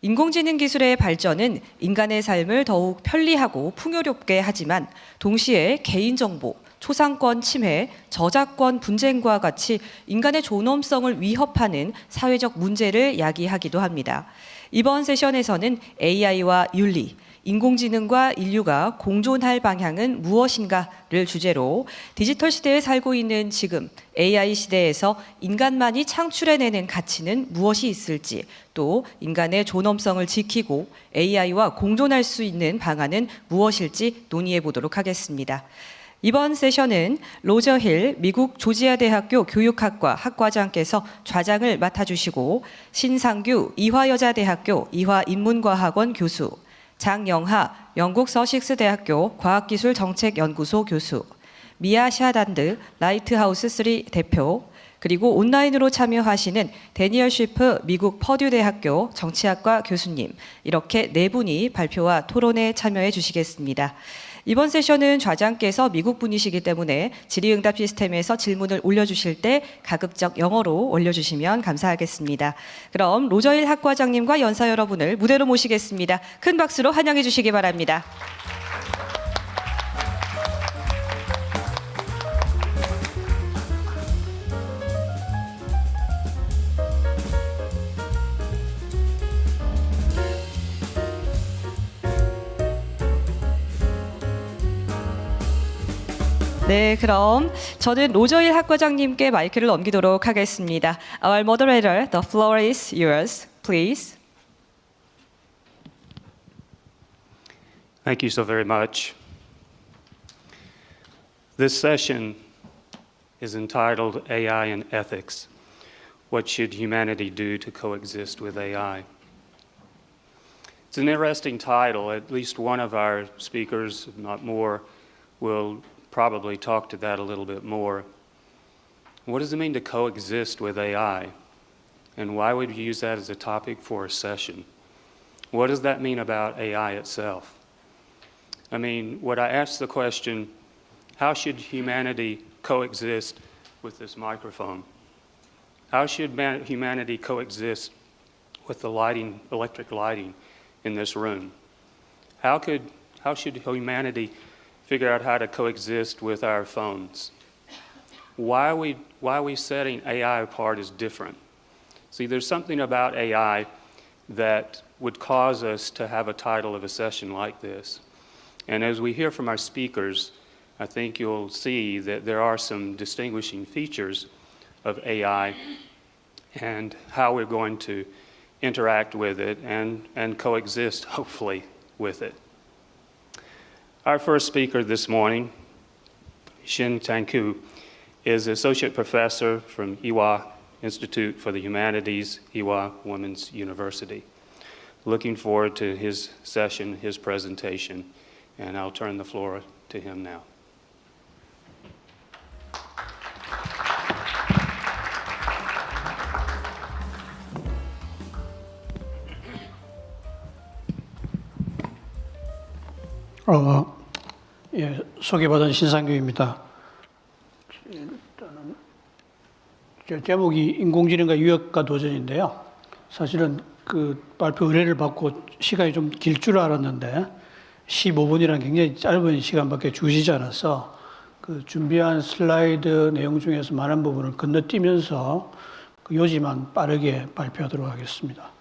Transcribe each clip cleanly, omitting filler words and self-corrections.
인공지능 기술의 발전은 인간의 삶을 더욱 편리하고 풍요롭게 하지만 동시에 개인정보, 초상권 침해, 저작권 분쟁과 같이 인간의 존엄성을 위협하는 사회적 문제를 야기하기도 합니다. 이번 세션에서는 AI와 윤리, 인공지능과 인류가 공존할 방향은 무엇인가를 주제로 디지털 시대에 살고 있는 지금 AI 시대에서 인간만이 창출해내는 가치는 무엇이 있을지, 또 인간의 존엄성을 지키고 AI와 공존할 수 있는 방안은 무엇일지 논의해 보도록 하겠습니다. 이번 세션은 로저 힐 미국 조지아대학교 교육학과 학과장께서 좌장을 맡아주시고 신상규 이화여자대학교 이화인문과학원 교수, 장영하 영국 서식스대학교 과학기술정책연구소 교수, 미아 샤단드 라이트하우스 3 대표, 그리고 온라인으로 참여하시는 데니얼 쉬프 미국 퍼듀대학교 정치학과 교수님, 이렇게 네 분이 발표와 토론에 참여해 주시겠습니다. 이번 세션은 좌장께서 미국 분이시기 때문에 질의응답 시스템에서 질문을 올려주실 때 가급적 영어로 올려주시면 감사하겠습니다. 그럼 로저힐 학과장님과 연사 여러분을 무대로 모시겠습니다. 큰 박수로 환영해 주시기 바랍니다. 네, 그럼 저는 로저힐 학과장님께 마이크를 넘기도록 하겠습니다. Our moderator, the floor is yours, please. Thank you so very much. This session is entitled AI and Ethics. What should humanity do to coexist with AI? It's an interesting title. At least one of our speakers, if not more, will probably talk to that a little bit more. What does it mean to coexist with AI? And why would you use that as a topic for a session? What does that mean about AI itself? I mean, would I ask the question, how should humanity coexist with this microphone? How should humanity coexist with the lighting, electric lighting in this room? How should humanity figure out how to coexist with our phones? Why are we setting AI apart as different? See, there's something about AI that would cause us to have a title of a session like this. And as we hear from our speakers, I think you'll see that there are some distinguishing features of AI and how we're going to interact with it and coexist, hopefully, with it. Our first speaker this morning, Shin-Tanku, is Associate Professor from Ewha Institute for the Humanities, Ewha Women's University. Looking forward to his session, his presentation, and I'll turn the floor to him now. 예, 소개받은 신상규입니다. 제목이 인공지능과 유역과 도전인데요. 사실은 그 발표 의뢰를 받고 시간이 좀 길 줄 알았는데 15분이라는 굉장히 짧은 시간밖에 주시지 않아서 그 준비한 슬라이드 내용 중에서 많은 부분을 건너뛰면서 그 요지만 빠르게 발표하도록 하겠습니다.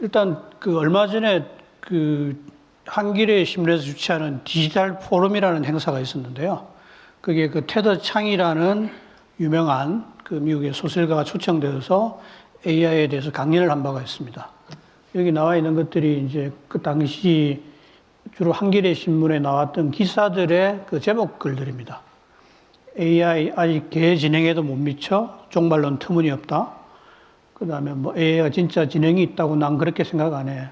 일단 그 얼마 전에 그 한길의 신문에서 주최하는 디지털 포럼이라는 행사가 있었는데요. 그게 그 테드 창이라는 유명한 그 미국의 소설가가 초청되어서 AI에 대해서 강연을 한 바가 있습니다. 여기 나와 있는 것들이 이제 그 당시 주로 한길의 신문에 나왔던 기사들의 그 제목 글들입니다. AI 아직 개 지능에도 못 미쳐, 종말론 터무니없다. 그 다음에 뭐 AI가 진짜 지능이 있다고 난 그렇게 생각 안 해.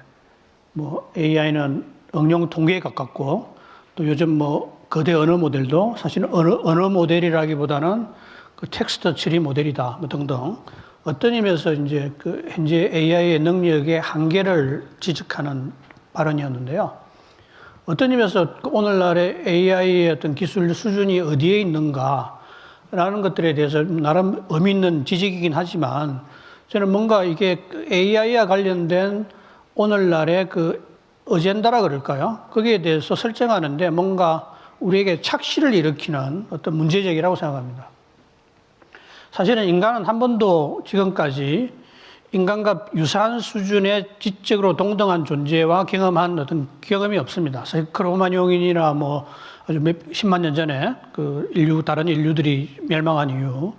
뭐 AI는 응용 통계에 가깝고, 또 요즘 뭐 거대 언어 모델도 사실은 언어 모델이라기보다는 그 텍스트 처리 모델이다, 뭐 등등. 어떤 의미에서 이제 그 현재 AI의 능력의 한계를 지적하는 발언이었는데요. 어떤 의미에서 오늘날의 AI의 어떤 기술 수준이 어디에 있는가라는 것들에 대해서 나름 의미 있는 지적이긴 하지만 저는 뭔가 이게 AI와 관련된 오늘날의 그 어젠다라 그럴까요? 거기에 대해서 설정하는데 뭔가 우리에게 착시를 일으키는 어떤 문제제기라고 생각합니다. 사실은 인간은 한 번도 지금까지 인간과 유사한 수준의 지적으로 동등한 존재와 경험한 어떤 경험이 없습니다. 사실 크로마뇽인이나 뭐 아주 십만 년 전에 그 다른 인류들이 멸망한 이유.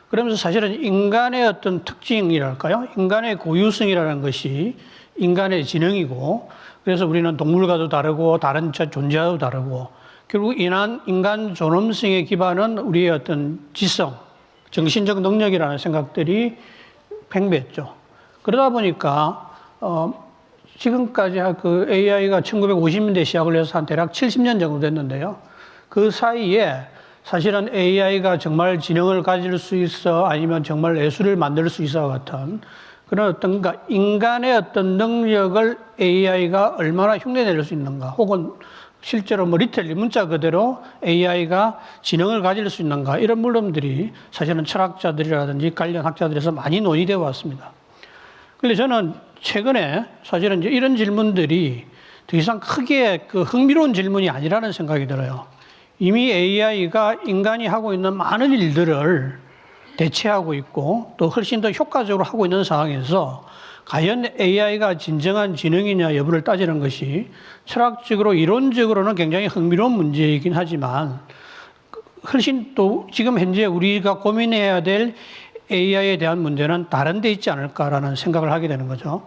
그러면서 사실은 인간의 어떤 특징이랄까요? 인간의 고유성이라는 것이 인간의 지능이고, 그래서 우리는 동물과도 다르고 다른 존재와도 다르고, 결국 인간 존엄성의 기반은 우리의 어떤 지성, 정신적 능력이라는 생각들이 팽배했죠. 그러다 보니까 지금까지 그 AI가 1950년대 시작을 해서 한 대략 70년 정도 됐는데요. 그 사이에 사실은 AI가 정말 지능을 가질 수 있어, 아니면 정말 예술을 만들 수 있어 같은 그런 어떤 인간의 어떤 능력을 AI가 얼마나 흉내낼 수 있는가, 혹은 실제로 뭐 리틀리 문자 그대로 AI가 지능을 가질 수 있는가, 이런 물음들이 사실은 철학자들이라든지 관련 학자들에서 많이 논의되어 왔습니다. 그런데 저는 최근에 사실은 이제 이런 질문들이 더 이상 크게 그 흥미로운 질문이 아니라는 생각이 들어요. 이미 AI가 인간이 하고 있는 많은 일들을 대체하고 있고 또 훨씬 더 효과적으로 하고 있는 상황에서 과연 AI가 진정한 지능이냐 여부를 따지는 것이 철학적으로 이론적으로는 굉장히 흥미로운 문제이긴 하지만, 훨씬 또 지금 현재 우리가 고민해야 될 AI에 대한 문제는 다른 데 있지 않을까라는 생각을 하게 되는 거죠.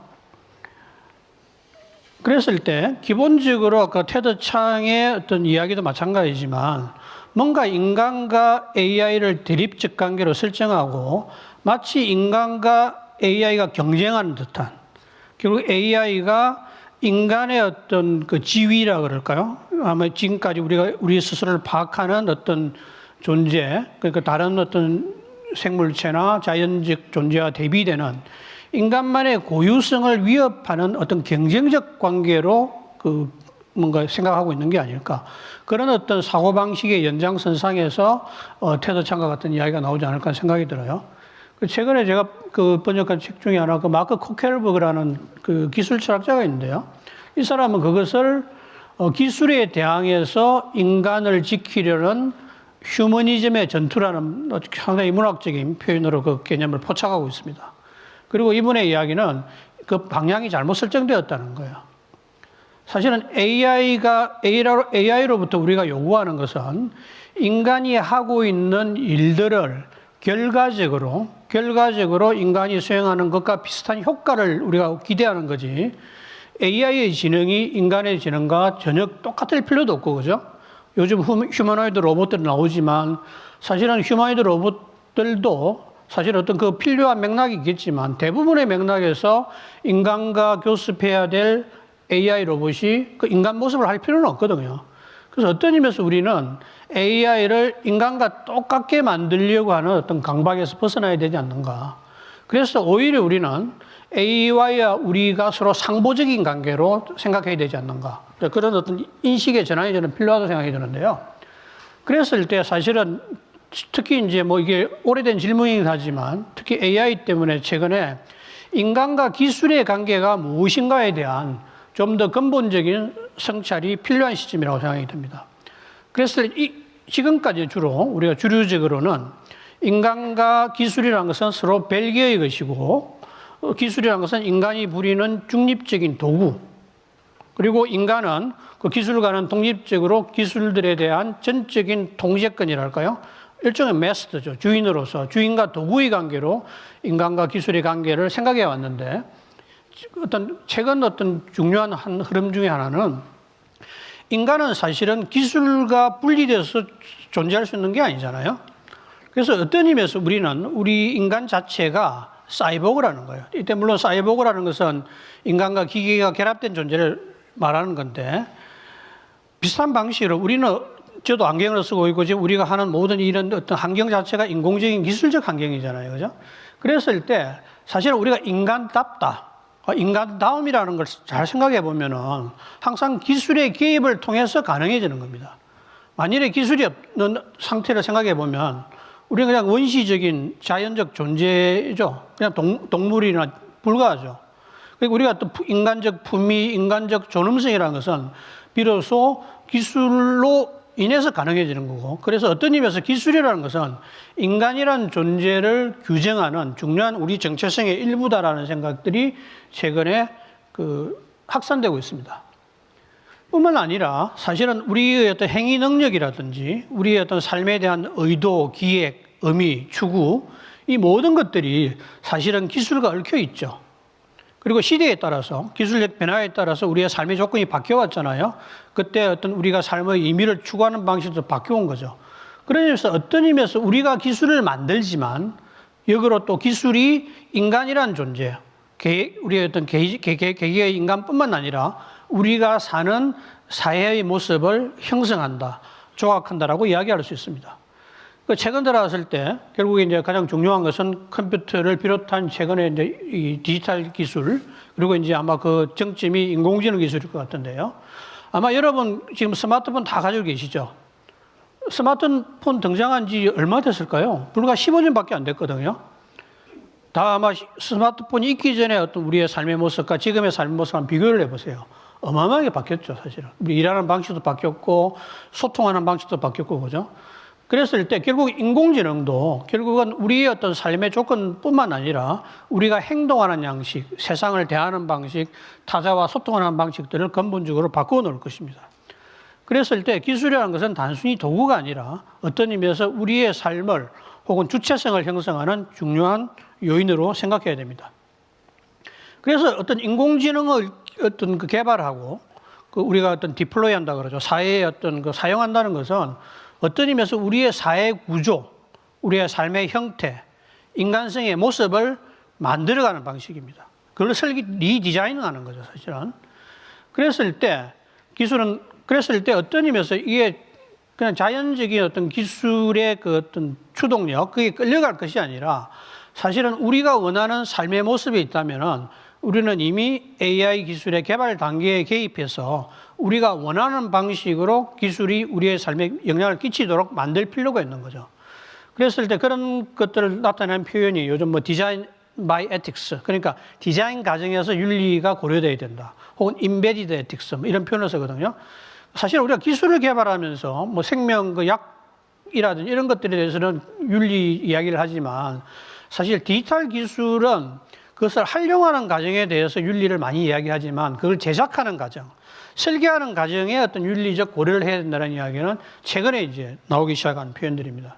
그랬을 때 기본적으로 아까 테드 창의 어떤 이야기도 마찬가지지만, 뭔가 인간과 AI를 대립적 관계로 설정하고 마치 인간과 AI가 경쟁하는 듯한, 결국 AI가 인간의 어떤 그 지위라 그럴까요? 아마 지금까지 우리 스스로를 파악하는 어떤 존재, 그러니까 다른 어떤 생물체나 자연적 존재와 대비되는 인간만의 고유성을 위협하는 어떤 경쟁적 관계로 그 뭔가 생각하고 있는 게 아닐까. 그런 어떤 사고방식의 연장선상에서 테드 창과 같은 이야기가 나오지 않을까 생각이 들어요. 최근에 제가 그 번역한 책 중에 하나, 그 마크 코켈버그라는 그 기술 철학자가 있는데요. 이 사람은 그것을 기술에 대항해서 인간을 지키려는 휴머니즘의 전투라는 상당히 문학적인 표현으로 그 개념을 포착하고 있습니다. 그리고 이분의 이야기는 그 방향이 잘못 설정되었다는 거예요. 사실은 AI로부터 우리가 요구하는 것은 인간이 하고 있는 일들을 결과적으로 인간이 수행하는 것과 비슷한 효과를 우리가 기대하는 거지, AI의 지능이 인간의 지능과 전혀 똑같을 필요도 없고, 그죠? 요즘 휴머노이드 로봇들이 나오지만 사실은 휴머노이드 로봇들도 사실 어떤 그 필요한 맥락이 있겠지만 대부분의 맥락에서 인간과 교습해야 될 AI 로봇이 그 인간 모습을 할 필요는 없거든요. 그래서 어떤 의미에서 우리는 AI를 인간과 똑같게 만들려고 하는 어떤 강박에서 벗어나야 되지 않는가. 그래서 오히려 우리는 AI와 우리가 서로 상보적인 관계로 생각해야 되지 않는가. 그런 어떤 인식의 전환이 저는 필요하다고 생각이 드는데요. 그랬을 때 사실은 특히 이제 뭐 이게 오래된 질문이긴 하지만 특히 AI 때문에 최근에 인간과 기술의 관계가 무엇인가에 대한 좀 더 근본적인 성찰이 필요한 시점이라고 생각이 듭니다. 그래서 지금까지 주로 우리가 주류적으로는 인간과 기술이라는 것은 서로 별개의 것이고, 기술이라는 것은 인간이 부리는 중립적인 도구, 그리고 인간은 그 기술과는 독립적으로 기술들에 대한 전적인 통제권이랄까요? 일종의 마스터죠. 주인으로서 주인과 도구의 관계로 인간과 기술의 관계를 생각해 왔는데, 최근 어떤 중요한 한 흐름 중에 하나는 인간은 사실은 기술과 분리돼서 존재할 수 있는 게 아니잖아요. 그래서 어떤 의미에서 우리 인간 자체가 사이보그라는 거예요. 이때 물론 사이보그라는 것은 인간과 기계가 결합된 존재를 말하는 건데, 비슷한 방식으로 저도 안경을 쓰고 있고 지금 우리가 하는 모든 이런 어떤 환경 자체가 인공적인 기술적 환경이잖아요. 그죠? 그랬을 때 사실은 우리가 인간답다, 인간다움이라는 걸 잘 생각해 보면은 항상 기술의 개입을 통해서 가능해지는 겁니다. 만일에 기술이 없는 상태를 생각해 보면 우리는 그냥 원시적인 자연적 존재죠. 그냥 동물이나 불과하죠. 그리고 우리가 또 인간적 품위, 인간적 존엄성이라는 것은 비로소 기술로 인해서 가능해지는 거고, 그래서 어떤 의미에서 기술이라는 것은 인간이라는 존재를 규정하는 중요한 우리 정체성의 일부다라는 생각들이 최근에 확산되고 있습니다. 뿐만 아니라 사실은 우리의 어떤 행위 능력이라든지 우리의 어떤 삶에 대한 의도, 기획, 의미, 추구, 이 모든 것들이 사실은 기술과 얽혀 있죠. 그리고 시대에 따라서, 기술적 변화에 따라서 우리의 삶의 조건이 바뀌어왔잖아요. 그때 어떤 우리가 삶의 의미를 추구하는 방식도 바뀌어온 거죠. 그러면서 어떤 의미에서 우리가 기술을 만들지만 역으로 또 기술이 인간이라는 존재, 우리의 어떤 개개의 인간뿐만 아니라 우리가 사는 사회의 모습을 형성한다, 조각한다라고 이야기할 수 있습니다. 최근 들어왔을 때 결국에 이제 가장 중요한 것은 컴퓨터를 비롯한 최근에 이제 이 디지털 기술, 그리고 이제 아마 그 정점이 인공지능 기술일 것 같은데요. 아마 여러분 지금 스마트폰 다 가지고 계시죠? 스마트폰 등장한 지 얼마 됐을까요? 불과 15년밖에 안 됐거든요. 다 아마 스마트폰이 있기 전에 어떤 우리의 삶의 모습과 지금의 삶의 모습과 비교를 해보세요. 어마어마하게 바뀌었죠, 사실은. 우리 일하는 방식도 바뀌었고, 소통하는 방식도 바뀌었고, 그죠? 그랬을 때 결국 인공지능도 결국은 우리의 어떤 삶의 조건뿐만 아니라 우리가 행동하는 양식, 세상을 대하는 방식, 타자와 소통하는 방식들을 근본적으로 바꾸어 놓을 것입니다. 그랬을 때 기술이라는 것은 단순히 도구가 아니라 어떤 의미에서 우리의 삶을 혹은 주체성을 형성하는 중요한 요인으로 생각해야 됩니다. 그래서 어떤 인공지능을 어떤 개발하고 우리가 어떤 디플로이 한다 그러죠. 사회에 어떤 사용한다는 것은 어떤 의미에서 우리의 사회 구조, 우리의 삶의 형태, 인간성의 모습을 만들어가는 방식입니다. 그걸 리디자인하는 거죠, 사실은. 그랬을 때 어떤 의미에서 이게 그냥 자연적인 어떤 기술의 그 어떤 추동력, 그게 끌려갈 것이 아니라 사실은 우리가 원하는 삶의 모습이 있다면은 우리는 이미 AI 기술의 개발 단계에 개입해서 우리가 원하는 방식으로 기술이 우리의 삶에 영향을 끼치도록 만들 필요가 있는 거죠. 그랬을 때 그런 것들을 나타내는 표현이 요즘 디자인 by ethics, 그러니까 디자인 과정에서 윤리가 고려돼야 된다. 혹은 embedded ethics 이런 표현을 쓰거든요. 사실 우리가 기술을 개발하면서 생명 약이라든지 이런 것들에 대해서는 윤리 이야기를 하지만 사실 디지털 기술은 그것을 활용하는 과정에 대해서 윤리를 많이 이야기하지만 그걸 제작하는 과정, 설계하는 과정에 어떤 윤리적 고려를 해야 된다는 이야기는 최근에 이제 나오기 시작한 표현들입니다.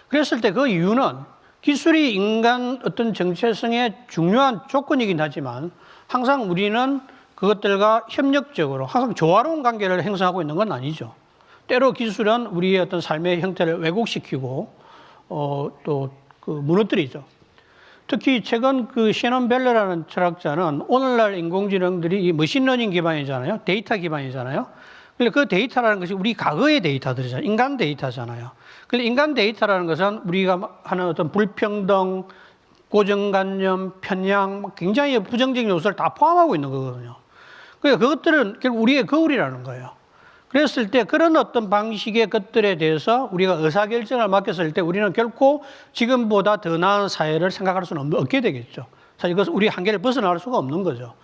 그랬을 때 그 이유는 기술이 인간 어떤 정체성의 중요한 조건이긴 하지만 항상 우리는 그것들과 협력적으로 항상 조화로운 관계를 형성하고 있는 건 아니죠. 때로 기술은 우리의 어떤 삶의 형태를 왜곡시키고 또 무너뜨리죠. 특히 최근 셔넌 벨러라는 철학자는 오늘날 인공지능들이 이 머신러닝 기반이잖아요. 데이터 기반이잖아요. 그 데이터라는 것이 우리 과거의 데이터들이잖아요. 인간 데이터잖아요. 그런데 인간 데이터라는 것은 우리가 하는 어떤 불평등, 고정관념, 편향, 굉장히 부정적인 요소를 다 포함하고 있는 거거든요. 그러니까 그것들은 결국 우리의 거울이라는 거예요. 그랬을 때 그런 어떤 방식의 것들에 대해서 우리가 의사결정을 맡겼을 때 우리는 결코 지금보다 더 나은 사회를 생각할 수는 없게 되겠죠. 사실 그것은 우리 한계를 벗어날 수가 없는 거죠.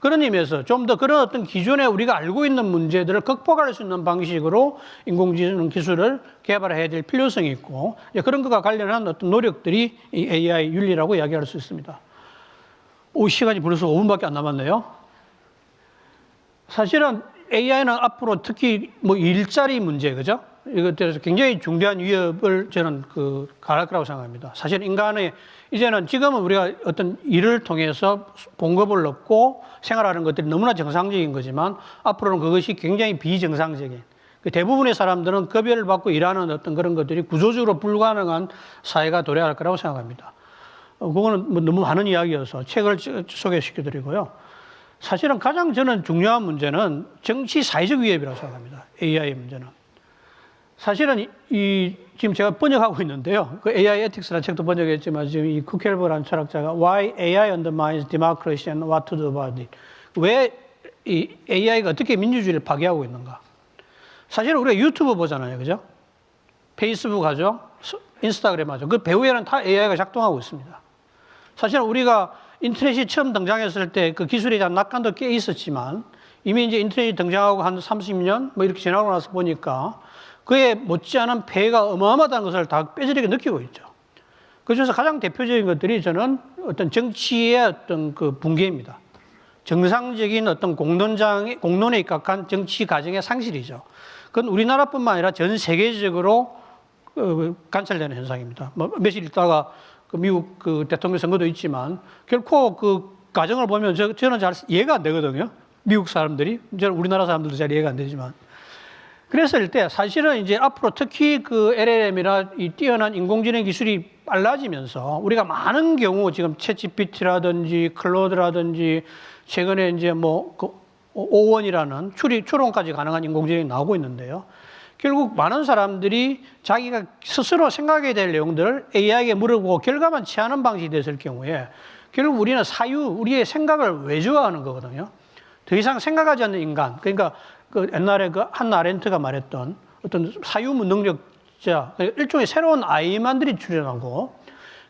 그런 의미에서 좀 더 그런 어떤 기존에 우리가 알고 있는 문제들을 극복할 수 있는 방식으로 인공지능 기술을 개발해야 될 필요성이 있고 그런 것과 관련한 어떤 노력들이 이 AI 윤리라고 이야기할 수 있습니다. 시간이 벌써 5분밖에 안 남았네요. 사실은 AI는 앞으로 특히 일자리 문제, 그죠? 이것들에서 굉장히 중대한 위협을 저는 가할 거라고 생각합니다. 사실 인간의 이제는 지금은 우리가 어떤 일을 통해서 봉급을 얻고 생활하는 것들이 너무나 정상적인 거지만 앞으로는 그것이 굉장히 비정상적인 대부분의 사람들은 급여를 받고 일하는 어떤 그런 것들이 구조적으로 불가능한 사회가 도래할 거라고 생각합니다. 그거는 너무 많은 이야기여서 책을 소개시켜드리고요. 사실은 가장 저는 중요한 문제는 정치 사회적 위협이라고 생각합니다. AI의 문제는. 사실은 지금 제가 번역하고 있는데요. 그 AI Ethics라는 책도 번역했지만 지금 이 쿠켈버라는 철학자가 Why AI Undermines Democracy and What to Do About It. 왜 이 AI가 어떻게 민주주의를 파괴하고 있는가. 사실은 우리가 유튜브 보잖아요. 그죠? 페이스북 하죠, 인스타그램 하죠. 그 배후에는 다 AI가 작동하고 있습니다. 사실은 우리가 인터넷이 처음 등장했을 때 그 기술에 대한 낙관도 꽤 있었지만 이미 이제 인터넷이 등장하고 한 30년 뭐 이렇게 지나고 나서 보니까 그에 못지않은 폐해가 어마어마하다는 것을 다 뼈저리게 느끼고 있죠. 그중에서 가장 대표적인 것들이 저는 어떤 정치의 어떤 그 붕괴입니다. 정상적인 어떤 공론에 입각한 정치 과정의 상실이죠. 그건 우리나라뿐만 아니라 전 세계적으로 관찰되는 현상입니다. 뭐 며칠 있다가 그 미국 그 대통령 선거도 있지만 결코 그 과정을 보면 저는 잘 이해가 안 되거든요. 미국 사람들이. 저는 우리나라 사람들도 잘 이해가 안 되지만. 그랬을 때 사실은 이제 앞으로 특히 그 LLM이나 이 뛰어난 인공지능 기술이 빨라지면서 우리가 많은 경우 지금 챗GPT라든지 클로드라든지 최근에 이제 뭐 그 O1이라는 추론까지 가능한 인공지능이 나오고 있는데요. 결국 많은 사람들이 자기가 스스로 생각해야 될 내용들을 AI에게 물어보고 결과만 취하는 방식이 됐을 경우에 결국 우리는 우리의 생각을 외주화하는 거거든요. 더 이상 생각하지 않는 인간. 그러니까 그 옛날에 그 한나 아렌트가 말했던 어떤 사유무능력자, 일종의 새로운 아이만들이 출현하고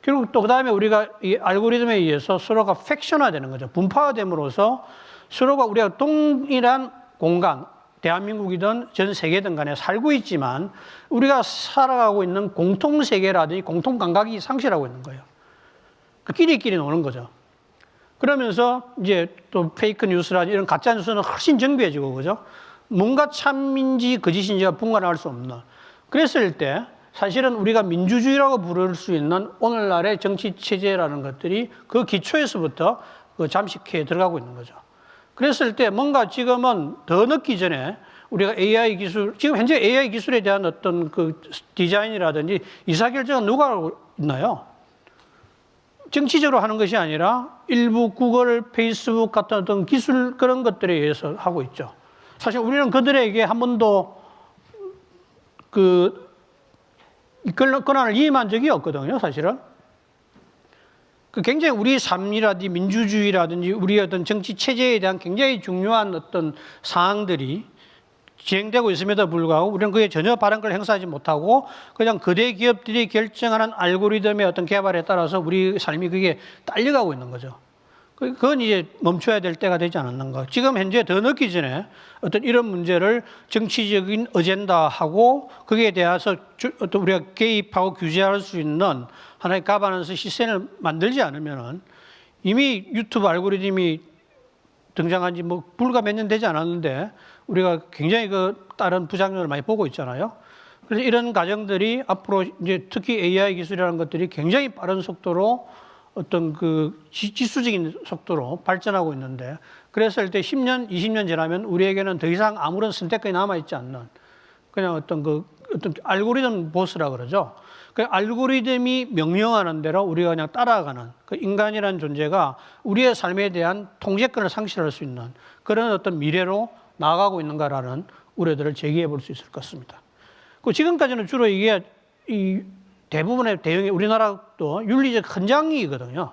결국 또 그 다음에 우리가 이 알고리즘에 의해서 서로가 팩션화되는 거죠. 분파화됨으로써 서로가 우리가 동일한 공간, 대한민국이든 전 세계든 간에 살고 있지만 우리가 살아가고 있는 공통세계라든지 공통감각이 상실하고 있는 거예요. 그 끼리끼리 노는 거죠. 그러면서 이제 또 페이크 뉴스라든지 이런 가짜 뉴스는 훨씬 정교해지고, 그죠? 뭔가 참인지 거짓인지가 분간할 수 없는. 그랬을 때 사실은 우리가 민주주의라고 부를 수 있는 오늘날의 정치 체제라는 것들이 그 기초에서부터 그 잠식해에 들어가고 있는 거죠. 그랬을 때 뭔가 지금은 더 늦기 전에 우리가 AI 기술, 지금 현재 AI 기술에 대한 어떤 그 디자인이라든지 의사결정은 누가 하고 있나요? 정치적으로 하는 것이 아니라 일부 구글, 페이스북 같은 어떤 기술 그런 것들에 의해서 하고 있죠. 사실 우리는 그들에게 한 번도 그 권한을 위임한 적이 없거든요, 사실은. 그 굉장히 우리 삶이라든지 민주주의라든지 우리 어떤 정치 체제에 대한 굉장히 중요한 어떤 사항들이 진행되고 있음에도 불구하고 우리는 그에 전혀 발언권을 행사하지 못하고 그냥 거대 기업들이 결정하는 알고리즘의 어떤 개발에 따라서 우리 삶이 그게 딸려가고 있는 거죠. 그건 이제 멈춰야 될 때가 되지 않았는가. 지금 현재 더 늦기 전에 어떤 이런 문제를 정치적인 어젠다하고 거기에 대해서 어떤 우리가 개입하고 규제할 수 있는 하나의 가버넌스 시스템을 만들지 않으면은 이미 유튜브 알고리즘이 등장한 지 뭐 불과 몇 년 되지 않았는데 우리가 굉장히 그 다른 부작용을 많이 보고 있잖아요. 그래서 이런 과정들이 앞으로 이제 특히 AI 기술이라는 것들이 굉장히 빠른 속도로 어떤 그 지수적인 속도로 발전하고 있는데 그랬을 때 10년, 20년 지나면 우리에게는 더 이상 아무런 선택권이 남아있지 않는 그냥 어떤 알고리즘 보스라 그러죠. 그 알고리즘이 명령하는 대로 우리가 그냥 따라가는 그 인간이라는 존재가 우리의 삶에 대한 통제권을 상실할 수 있는 그런 어떤 미래로 나아가고 있는가라는 우려들을 제기해 볼 수 있을 것 같습니다. 그 지금까지는 주로 이게 이 대부분의 대응이 우리나라도 윤리적 헌장이거든요.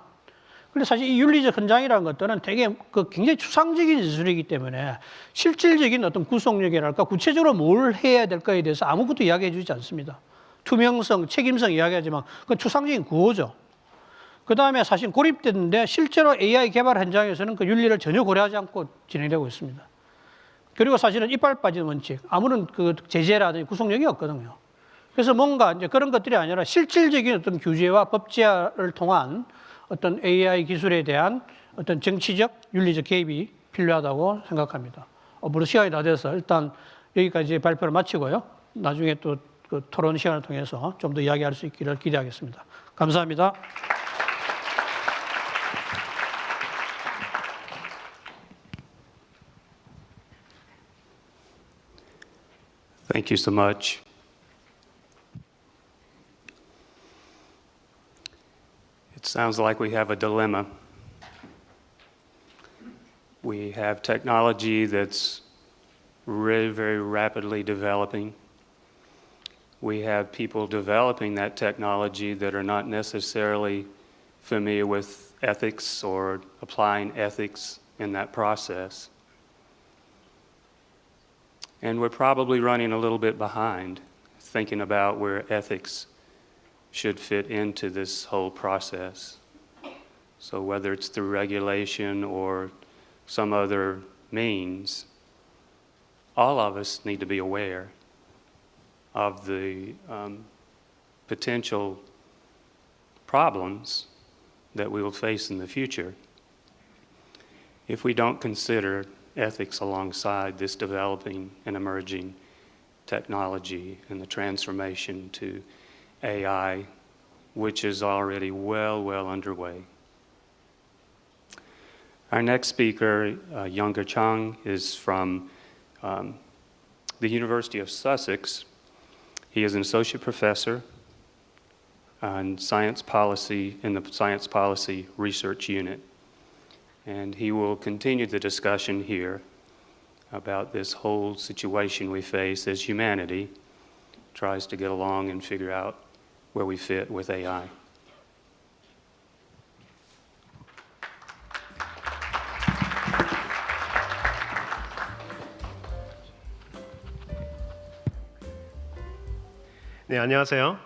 근데 사실 이 윤리적 헌장이라는 것들은 되게 그 굉장히 추상적인 기술이기 때문에 실질적인 어떤 구속력이랄까 구체적으로 뭘 해야 될까에 대해서 아무것도 이야기해 주지 않습니다. 투명성, 책임성 이야기하지만 그건 추상적인 구호죠. 그 다음에 사실 고립됐는데 실제로 AI 개발 현장에서는 그 윤리를 전혀 고려하지 않고 진행되고 있습니다. 그리고 사실은 이빨 빠지는 원칙, 아무런 그 제재라든지 구속력이 없거든요. 그래서 뭔가 이제 그런 것들이 아니라 실질적인 어떤 규제와 법제화를 통한 어떤 AI 기술에 대한 어떤 정치적, 윤리적 개입이 필요하다고 생각합니다. 벌써 시간이 다 돼서 일단 여기까지 발표를 마치고요. 나중에 또 그 토론 시간을 통해서 좀 더 이야기할 수 있기를 기대하겠습니다. 감사합니다. Thank you so much. It sounds like we have a dilemma. We have technology that's really very rapidly developing. We have people developing that technology that are not necessarily familiar with ethics or applying ethics in that process. And we're probably running a little bit behind. thinking about where ethics should fit into this whole process. So whether it's through regulation or some other means, all of us need to be aware of the potential problems that we will face in the future if we don't consider ethics alongside this developing and emerging technology and the transformation to AI, which is already well underway. Our next speaker, Younger Chung, is from the University of Sussex. He is an associate professor on science policy in the Science Policy Research Unit. And he will continue the discussion here about this whole situation we face as humanity tries to get along and figure out where we fit with AI. 네, 안녕하세요.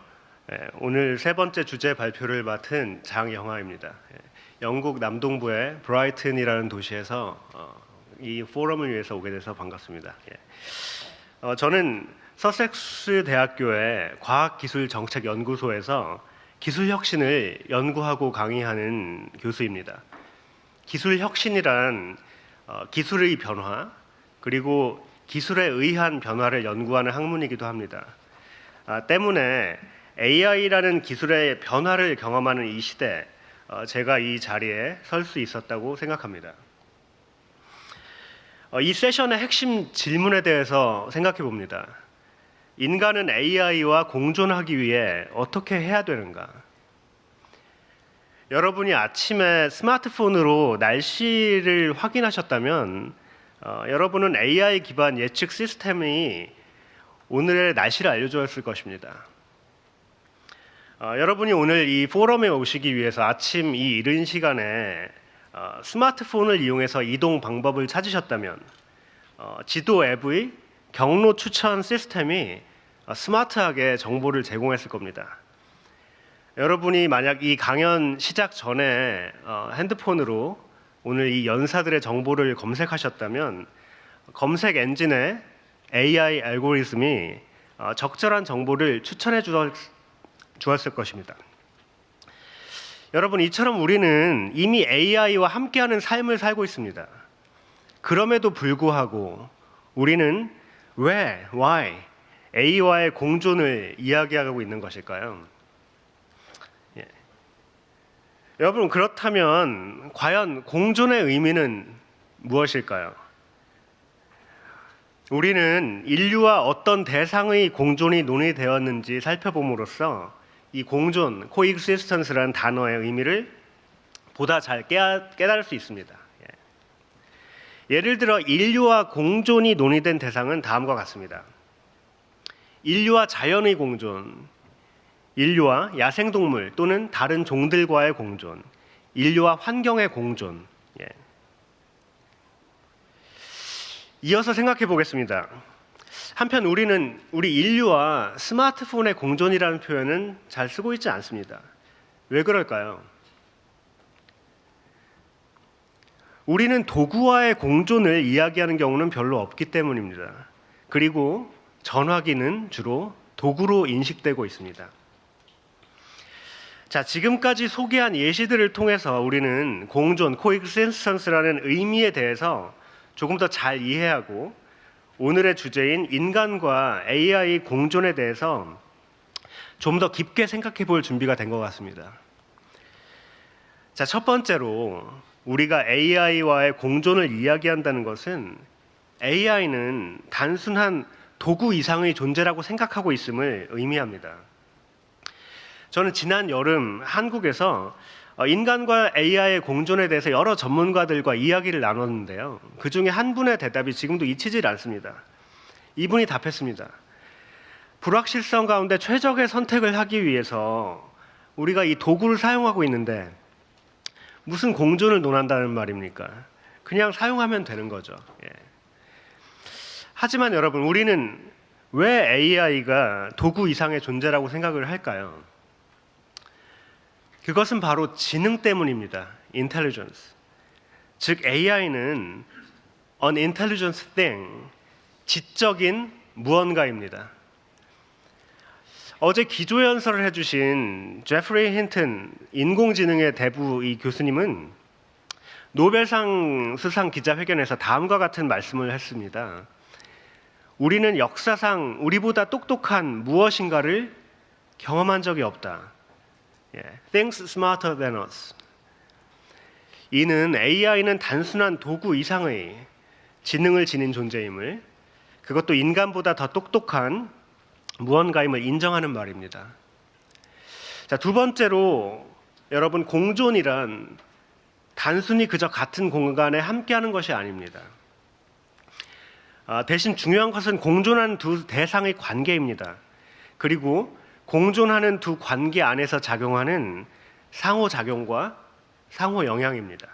오늘 세 번째 주제 발표를 맡은 장영하입니다. 영국 남동부의 브라이튼이라는 도시에서 이 포럼을 위해서 오게 돼서 반갑습니다. 저는 서식스대학교의 과학기술정책연구소에서 기술혁신을 연구하고 강의하는 교수입니다. 기술혁신이란 기술의 변화 그리고 기술에 의한 변화를 연구하는 학문이기도 합니다. 때문에 AI라는 기술의 변화를 경험하는 이 시대, 제가 이 자리에 설 수 있었다고 생각합니다. 이 세션의 핵심 질문에 대해서 생각해 봅니다. 인간은 AI와 공존하기 위해 어떻게 해야 되는가? 여러분이 아침에 스마트폰으로 날씨를 확인하셨다면 여러분은 AI 기반 예측 시스템이 오늘의 날씨를 알려주었을 것입니다. 여러분이 오늘 이 포럼에 오시기 위해서 아침 이 이른 시간에 스마트폰을 이용해서 이동 방법을 찾으셨다면 지도 앱의 경로 추천 시스템이 스마트하게 정보를 제공했을 겁니다. 여러분이 만약 이 강연 시작 전에 핸드폰으로 오늘 이 연사들의 정보를 검색하셨다면 검색 엔진에 AI 알고리즘이 적절한 정보를 추천해 주었을 것입니다. 여러분, 이처럼 우리는 이미 AI와 함께하는 삶을 살고 있습니다. 그럼에도 불구하고 우리는 왜, why, AI와의 공존을 이야기하고 있는 것일까요? 여러분, 그렇다면 과연 공존의 의미는 무엇일까요? 우리는 인류와 어떤 대상의 공존이 논의되었는지 살펴봄으로써 이 공존, 코익시스턴스라는 단어의 의미를 보다 잘 깨달을 수 있습니다. 예를 들어 인류와 공존이 논의된 대상은 다음과 같습니다. 인류와 자연의 공존, 인류와 야생동물 또는 다른 종들과의 공존, 인류와 환경의 공존. 이어서 생각해 보겠습니다. 한편 우리 인류와 스마트폰의 공존이라는 표현은 잘 쓰고 있지 않습니다. 왜 그럴까요? 우리는 도구와의 공존을 이야기하는 경우는 별로 없기 때문입니다. 그리고 전화기는 주로 도구로 인식되고 있습니다. 자, 지금까지 소개한 예시들을 통해서 우리는 공존, 코익시스턴스라는 의미에 대해서 조금 더 잘 이해하고 오늘의 주제인 인간과 AI 공존에 대해서 좀 더 깊게 생각해 볼 준비가 된 것 같습니다. 자, 첫 번째로 우리가 AI와의 공존을 이야기한다는 것은 AI는 단순한 도구 이상의 존재라고 생각하고 있음을 의미합니다. 저는 지난 여름 한국에서 인간과 AI의 공존에 대해서 여러 전문가들과 이야기를 나눴는데요. 그 중에 한 분의 대답이 지금도 잊히질 않습니다. 이분이 답했습니다. 불확실성 가운데 최적의 선택을 하기 위해서 우리가 이 도구를 사용하고 있는데 무슨 공존을 논한다는 말입니까? 그냥 사용하면 되는 거죠. 하지만 여러분, 우리는 왜 AI가 도구 이상의 존재라고 생각을 할까요? 그것은 바로 지능 때문입니다. intelligence. 즉 AI는 an intelligent thing, 지적인 무언가입니다. 어제 기조연설을 해주신 제프리 힌튼 인공지능의 대부 이 교수님은 노벨상 수상 기자회견에서 다음과 같은 말씀을 했습니다. 우리는 역사상 우리보다 똑똑한 무엇인가를 경험한 적이 없다. Things smarter than us. 이는 AI는 단순한 도구 이상의 지능을 지닌 존재임을, 그것도 인간보다 더 똑똑한 무언가임을 인정하는 말입니다. 자, 두 번째로 여러분, 공존이란 단순히 그저 같은 공간에 함께하는 것이 아닙니다. 대신 중요한 것은 공존하는 두 대상의 관계입니다. 그리고 공존하는 두 관계 안에서 작용하는 상호작용과 상호영향입니다.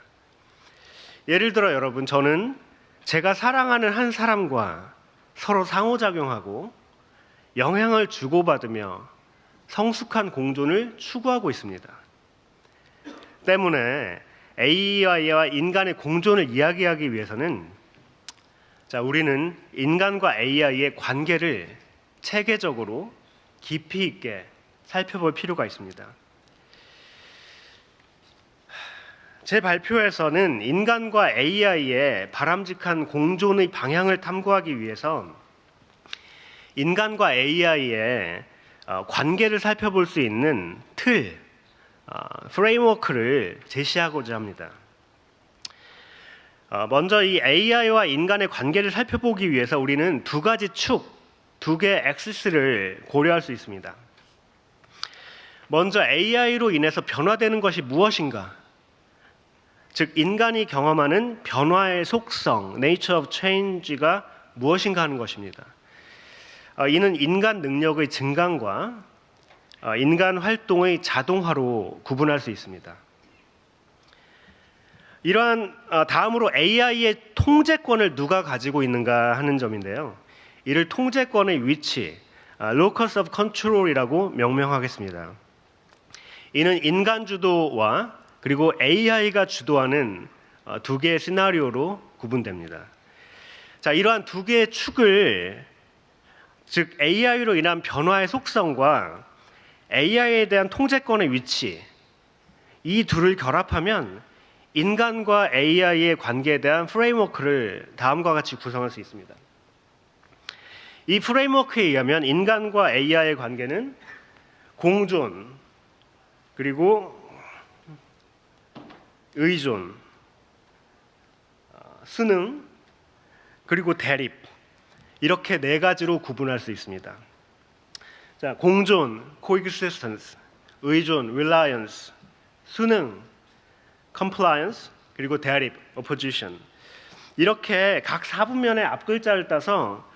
예를 들어 여러분, 저는 제가 사랑하는 한 사람과 서로 상호작용하고 영향을 주고받으며 성숙한 공존을 추구하고 있습니다. 때문에 AI와 인간의 공존을 이야기하기 위해서는 우리는 인간과 AI의 관계를 체계적으로 깊이 있게 살펴볼 필요가 있습니다. 제 발표에서는 인간과 AI의 바람직한 공존의 방향을 탐구하기 위해서 인간과 AI의 관계를 살펴볼 수 있는 틀, 프레임워크를 제시하고자 합니다. 먼저 이 AI와 인간의 관계를 살펴보기 위해서 우리는 두 가지 축, 두 개의 엑시스를 고려할 수 있습니다. 먼저 AI로 인해서 변화되는 것이 무엇인가? 즉 인간이 경험하는 변화의 속성, nature of change가 무엇인가 하는 것입니다. 이는 인간 능력의 증강과 인간 활동의 자동화로 구분할 수 있습니다. 이러한 다음으로 AI의 통제권을 누가 가지고 있는가 하는 점인데요. 이를 통제권의 위치, locus of control이라고 명명하겠습니다. 이는 인간 주도와 그리고 AI가 주도하는 두 개의 시나리오로 구분됩니다. 자, 이러한 두 개의 축을, 즉 AI로 인한 변화의 속성과 AI에 대한 통제권의 위치, 이 둘을 결합하면 인간과 AI의 관계에 대한 프레임워크를 다음과 같이 구성할 수 있습니다. 이 프레임워크에 의하면 인간과 AI의 관계는 공존, 그리고 의존, 수능, 그리고 대립, 이렇게 네 가지로 구분할 수 있습니다. 자, 공존, coexistence, 의존, reliance, 수능, compliance, 그리고 대립, opposition. 이렇게 각 4분면의 앞글자를 따서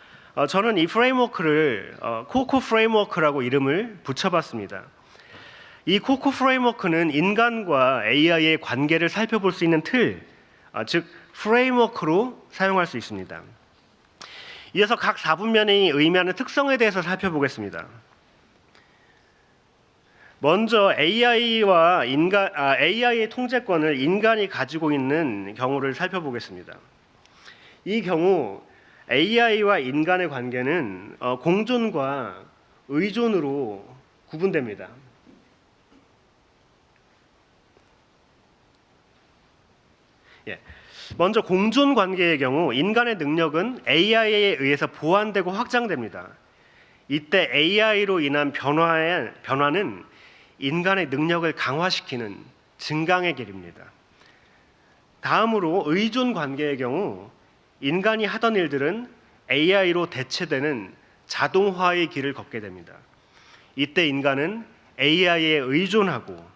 저는 이 프레임워크를 코코 프레임워크라고 이름을 붙여봤습니다. 이 코코 프레임워크는 인간과 AI의 관계를 살펴볼 수 있는 틀, 즉 프레임워크로 사용할 수 있습니다. 이어서 각 4분면이 의미하는 특성에 대해서 살펴보겠습니다. 먼저 AI의 통제권을 인간이 가지고 있는 경우를 살펴보겠습니다. 이 경우 AI와 인간의 관계는 공존과 의존으로 구분됩니다. 먼저 공존 관계의 경우 인간의 능력은 AI에 의해서 보완되고 확장됩니다. 이때 AI로 인한 변화는 인간의 능력을 강화시키는 증강의 길입니다. 다음으로 의존 관계의 경우 인간이 하던 일들은 AI로 대체되는 자동화의 길을 걷게 됩니다. 이때 인간은 AI에 의존하고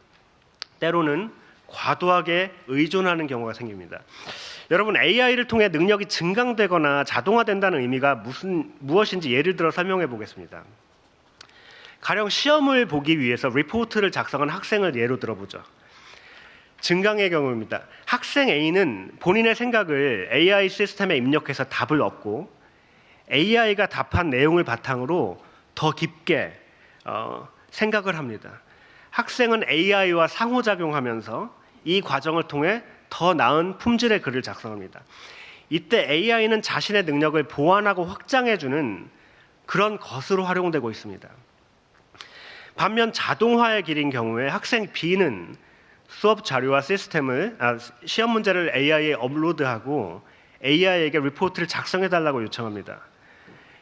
때로는 과도하게 의존하는 경우가 생깁니다. 여러분, AI를 통해 능력이 증강되거나 자동화된다는 의미가 무엇인지 예를 들어 설명해 보겠습니다. 가령 시험을 보기 위해서 리포트를 작성한 학생을 예로 들어보죠. 증강의 경우입니다. 학생 A는 본인의 생각을 AI 시스템에 입력해서 답을 얻고 AI가 답한 내용을 바탕으로 더 깊게 생각을 합니다. 학생은 AI와 상호작용하면서 이 과정을 통해 더 나은 품질의 글을 작성합니다. 이때 AI는 자신의 능력을 보완하고 확장해주는 그런 것으로 활용되고 있습니다. 반면 자동화의 길인 경우에 학생 B는 수업 자료와 시험 문제를 AI에 업로드하고 AI에게 리포트를 작성해달라고 요청합니다.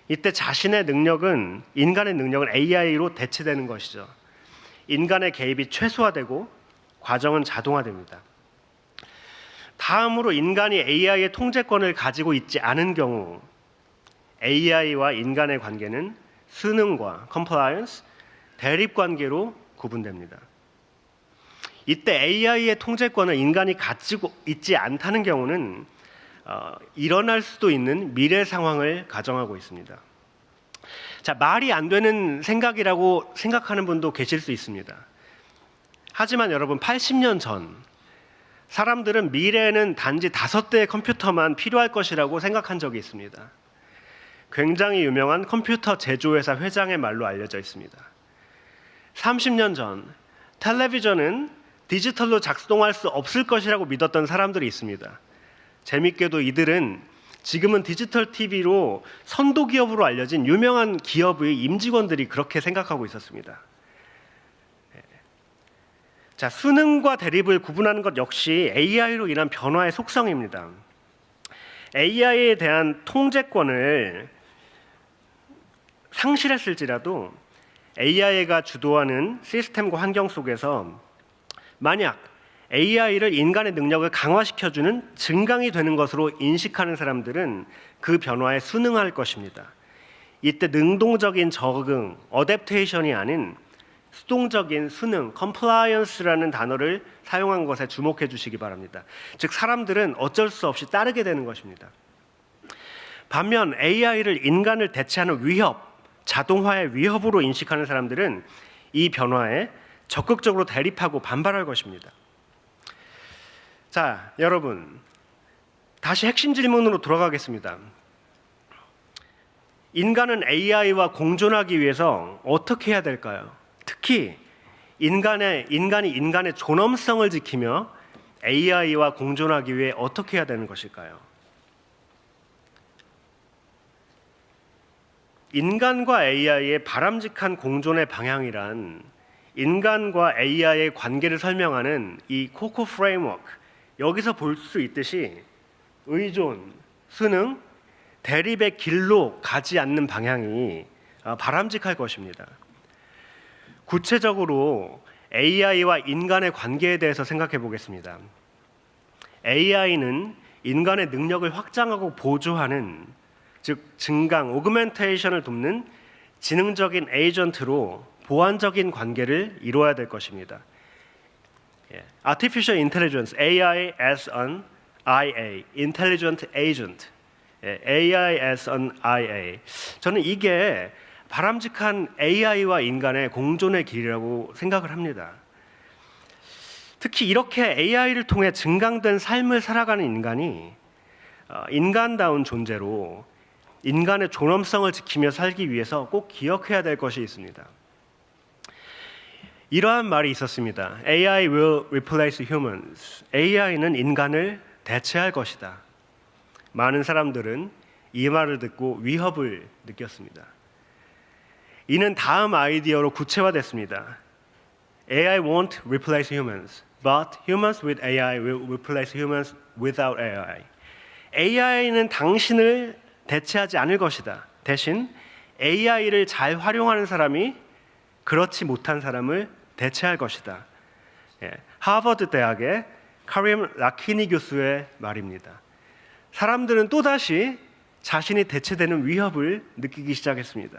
이때 자신의 능력은, 인간의 능력은 AI로 대체되는 것이죠. 인간의 개입이 최소화되고 과정은 자동화됩니다. 다음으로 인간이 AI의 통제권을 가지고 있지 않은 경우 AI와 인간의 관계는 수능과 compliance, 대립관계로 구분됩니다. 이때 AI의 통제권을 인간이 가지고 있지 않다는 경우는 일어날 수도 있는 미래 상황을 가정하고 있습니다. 자, 말이 안 되는 생각이라고 생각하는 분도 계실 수 있습니다. 하지만 여러분, 80년 전 사람들은 미래에는 단지 5대의 컴퓨터만 필요할 것이라고 생각한 적이 있습니다. 굉장히 유명한 컴퓨터 제조회사 회장의 말로 알려져 있습니다. 30년 전 텔레비전은 디지털로 작동할 수 없을 것이라고 믿었던 사람들이 있습니다. 재밌게도 이들은 지금은 디지털 TV로 선도 기업으로 알려진 유명한 기업의 임직원들이 그렇게 생각하고 있었습니다. 자, 수능과 대립을 구분하는 것 역시 AI로 인한 변화의 속성입니다. AI에 대한 통제권을 상실했을지라도 AI가 주도하는 시스템과 환경 속에서 만약 AI를 인간의 능력을 강화시켜주는 증강이 되는 것으로 인식하는 사람들은 그 변화에 순응할 것입니다. 이때 능동적인 적응, 어댑테이션이 아닌 수동적인 순응, compliance라는 단어를 사용한 것에 주목해 주시기 바랍니다. 즉, 사람들은 어쩔 수 없이 따르게 되는 것입니다. 반면 AI를 인간을 대체하는 위협, 자동화의 위협으로 인식하는 사람들은 이 변화에 적극적으로 대립하고 반발할 것입니다. 자, 여러분, 다시 핵심 질문으로 돌아가겠습니다. 인간은 AI와 공존하기 위해서 어떻게 해야 될까요? 특히 인간이 인간의 존엄성을 지키며 AI와 공존하기 위해 어떻게 해야 되는 것일까요? 인간과 AI의 바람직한 공존의 방향이란 인간과 AI의 관계를 설명하는 이 코코 프레임워크, 여기서 볼 수 있듯이 의존, 순응, 대립의 길로 가지 않는 방향이 바람직할 것입니다. 구체적으로 AI와 인간의 관계에 대해서 생각해 보겠습니다. AI는 인간의 능력을 확장하고 보조하는, 즉 증강, 오그멘테이션을 돕는 지능적인 에이전트로 보완적인 관계를 이루어야 될 것입니다. Artificial Intelligence, AI as an IA, Intelligent Agent, AI as an IA. 저는 이게 바람직한 AI와 인간의 공존의 길이라고 생각을 합니다. 특히 이렇게 AI를 통해 증강된 삶을 살아가는 인간이 인간다운 존재로 인간의 존엄성을 지키며 살기 위해서 꼭 기억해야 될 것이 있습니다. 이러한 말이 있었습니다. AI will replace humans. AI는 인간을 대체할 것이다. 많은 사람들은 이 말을 듣고 위협을 느꼈습니다. 이는 다음 아이디어로 구체화됐습니다. AI won't replace humans, but humans with AI will replace humans without AI. AI는 당신을 대체하지 않을 것이다. 대신 AI를 잘 활용하는 사람이 그렇지 못한 사람을 대체할 것이다. 하버드 대학의 카림 라키니 교수의 말입니다. 사람들은 또다시 자신이 대체되는 위협을 느끼기 시작했습니다.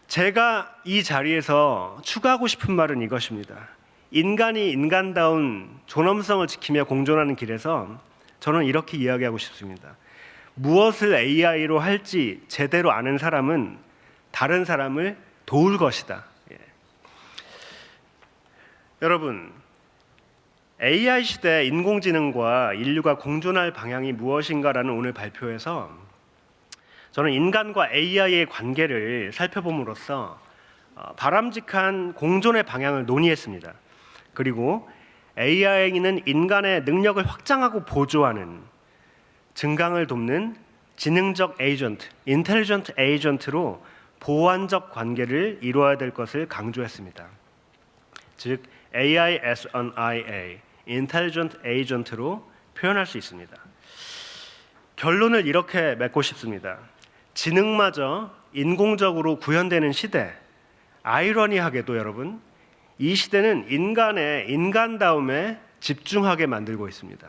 제가 이 자리에서 추가하고 싶은 말은 이것입니다. 인간이 인간다운 존엄성을 지키며 공존하는 길에서 저는 이렇게 이야기하고 싶습니다. 무엇을 AI로 할지 제대로 아는 사람은 다른 사람을 도울 것이다. 여러분, AI 시대 인공지능과 인류가 공존할 방향이 무엇인가라는 오늘 발표에서 저는 인간과 AI의 관계를 살펴봄으로써 바람직한 공존의 방향을 논의했습니다. 그리고 AI는 인간의 능력을 확장하고 보조하는 증강을 돕는 지능적 에이전트, 인텔리전트 에이전트로 보완적 관계를 이루어야 될 것을 강조했습니다. 즉, AI as an IA, 인텔리전트 에이전트로 표현할 수 있습니다. 결론을 이렇게 맺고 싶습니다. 지능마저 인공적으로 구현되는 시대, 아이러니하게도 여러분, 이 시대는 인간의 인간다움에 집중하게 만들고 있습니다.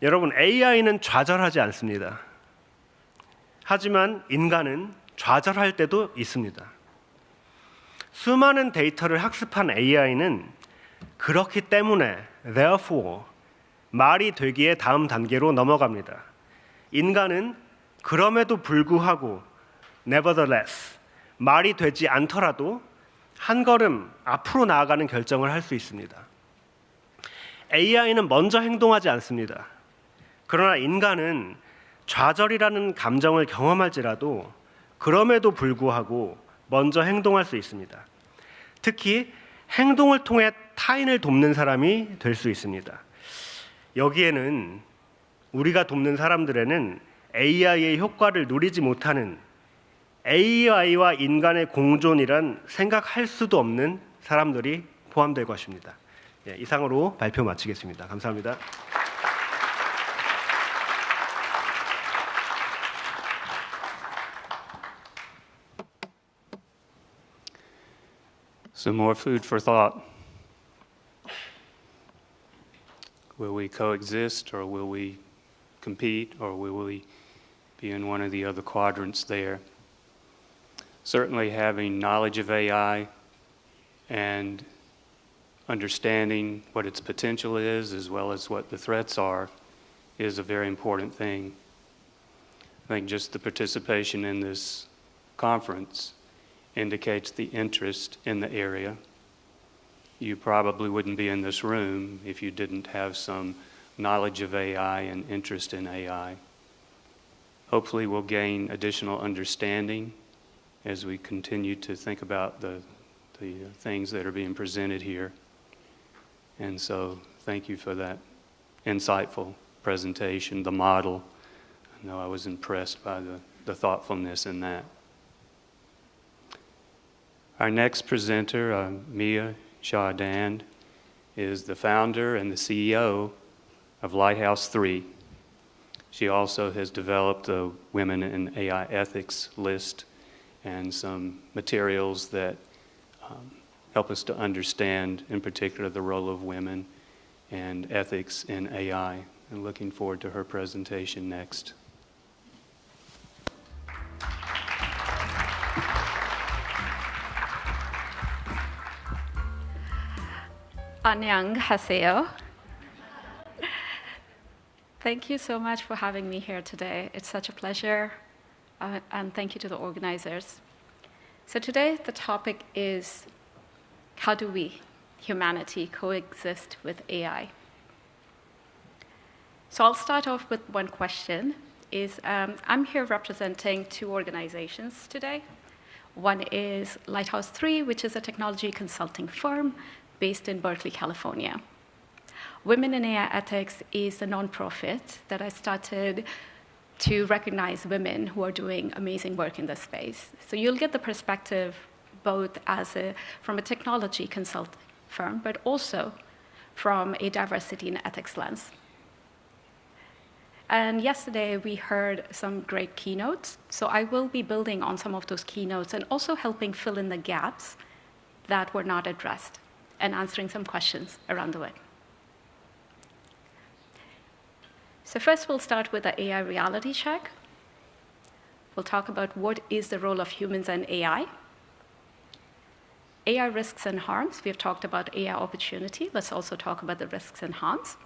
여러분, AI는 좌절하지 않습니다. 하지만 인간은 좌절할 때도 있습니다. 수많은 데이터를 학습한 AI는 그렇기 때문에 therefore 말이 되기에 다음 단계로 넘어갑니다. 인간은 그럼에도 불구하고 nevertheless 말이 되지 않더라도 한 걸음 앞으로 나아가는 결정을 할 수 있습니다. AI는 먼저 행동하지 않습니다. 그러나 인간은 좌절이라는 감정을 경험할지라도 그럼에도 불구하고 먼저 행동할 수 있습니다. 특히 행동을 통해 타인을 돕는 사람이 될 수 있습니다. 여기에는 우리가 돕는 사람들에는 AI의 효과를 누리지 못하는 AI와 인간의 공존이란 생각할 수도 없는 사람들이 포함될 것입니다. 이상으로 발표 마치겠습니다. 감사합니다. Some more food for thought. Will we coexist, or will we compete, or will we be in one of the other quadrants there? Certainly having knowledge of AI and understanding what its potential is, as well as what the threats are, is a very important thing. I think just the participation in this conference indicates the interest in the area. You probably wouldn't be in this room if you didn't have some knowledge of AI and interest in AI. Hopefully we'll gain additional understanding as we continue to think about the things that are being presented here. And so thank you for that insightful presentation, the model. I know I was impressed by the thoughtfulness in that. Our next presenter, Mia Chardand, is the founder and the CEO of Lighthouse 3. She also has developed a Women in AI Ethics list and some materials that help us to understand, in particular, the role of women and ethics in AI. I'm looking forward to her presentation next. 안녕하세요. Thank you so much for having me here today. It's such a pleasure, and thank you to the organizers. So today the topic is, how do we, humanity, coexist with AI? So I'll start off with one question. I'm here representing two organizations today. One is Lighthouse 3, which is a technology consulting firm based in Berkeley, California. Women in AI Ethics is a nonprofit that I started to recognize women who are doing amazing work in this space. So you'll get the perspective both from a technology consulting firm, but also from a diversity and ethics lens. And yesterday we heard some great keynotes, so I will be building on some of those keynotes and also helping fill in the gaps that were not addressed and answering some questions around the way. So first we'll start with the AI reality check. We'll talk about what is the role of humans and AI. AI risks and harms. We've talked about AI opportunity. Let's also talk about the risks and harms.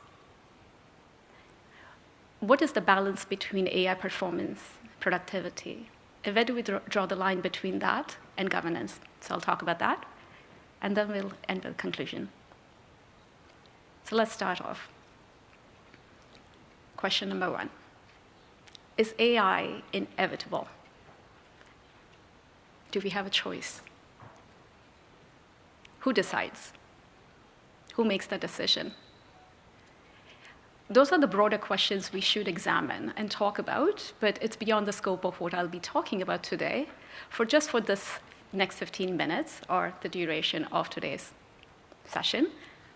What is the balance between AI performance, productivity? And where do we draw the line between that and governance? So I'll talk about that. And then we'll end with conclusion. So let's start off. Question number one. Is AI inevitable? Do we have a choice? Who decides? Who makes the decision? Those are the broader questions we should examine and talk about, but it's beyond the scope of what I'll be talking about today for this next 15 minutes, or the duration of today's session.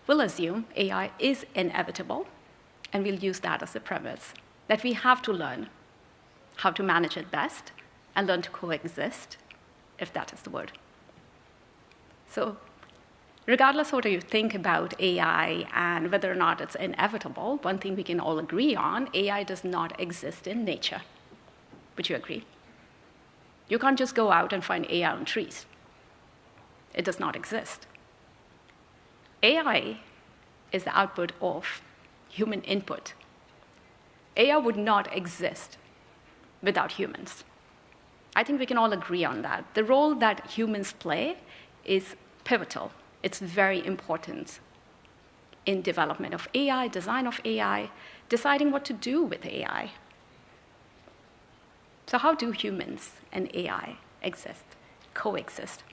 We'll assume AI is inevitable, and we'll use that as a premise, that we have to learn how to manage it best and learn to coexist, if that is the word. So regardless of what you think about AI and whether or not it's inevitable, one thing we can all agree on, AI does not exist in nature. Would you agree? You can't just go out and find AI on trees. It does not exist. AI is the output of human input. AI would not exist without humans. I think we can all agree on that. The role that humans play is pivotal. It's very important in development of AI, design of AI, deciding what to do with AI. So how do humans and AI coexist?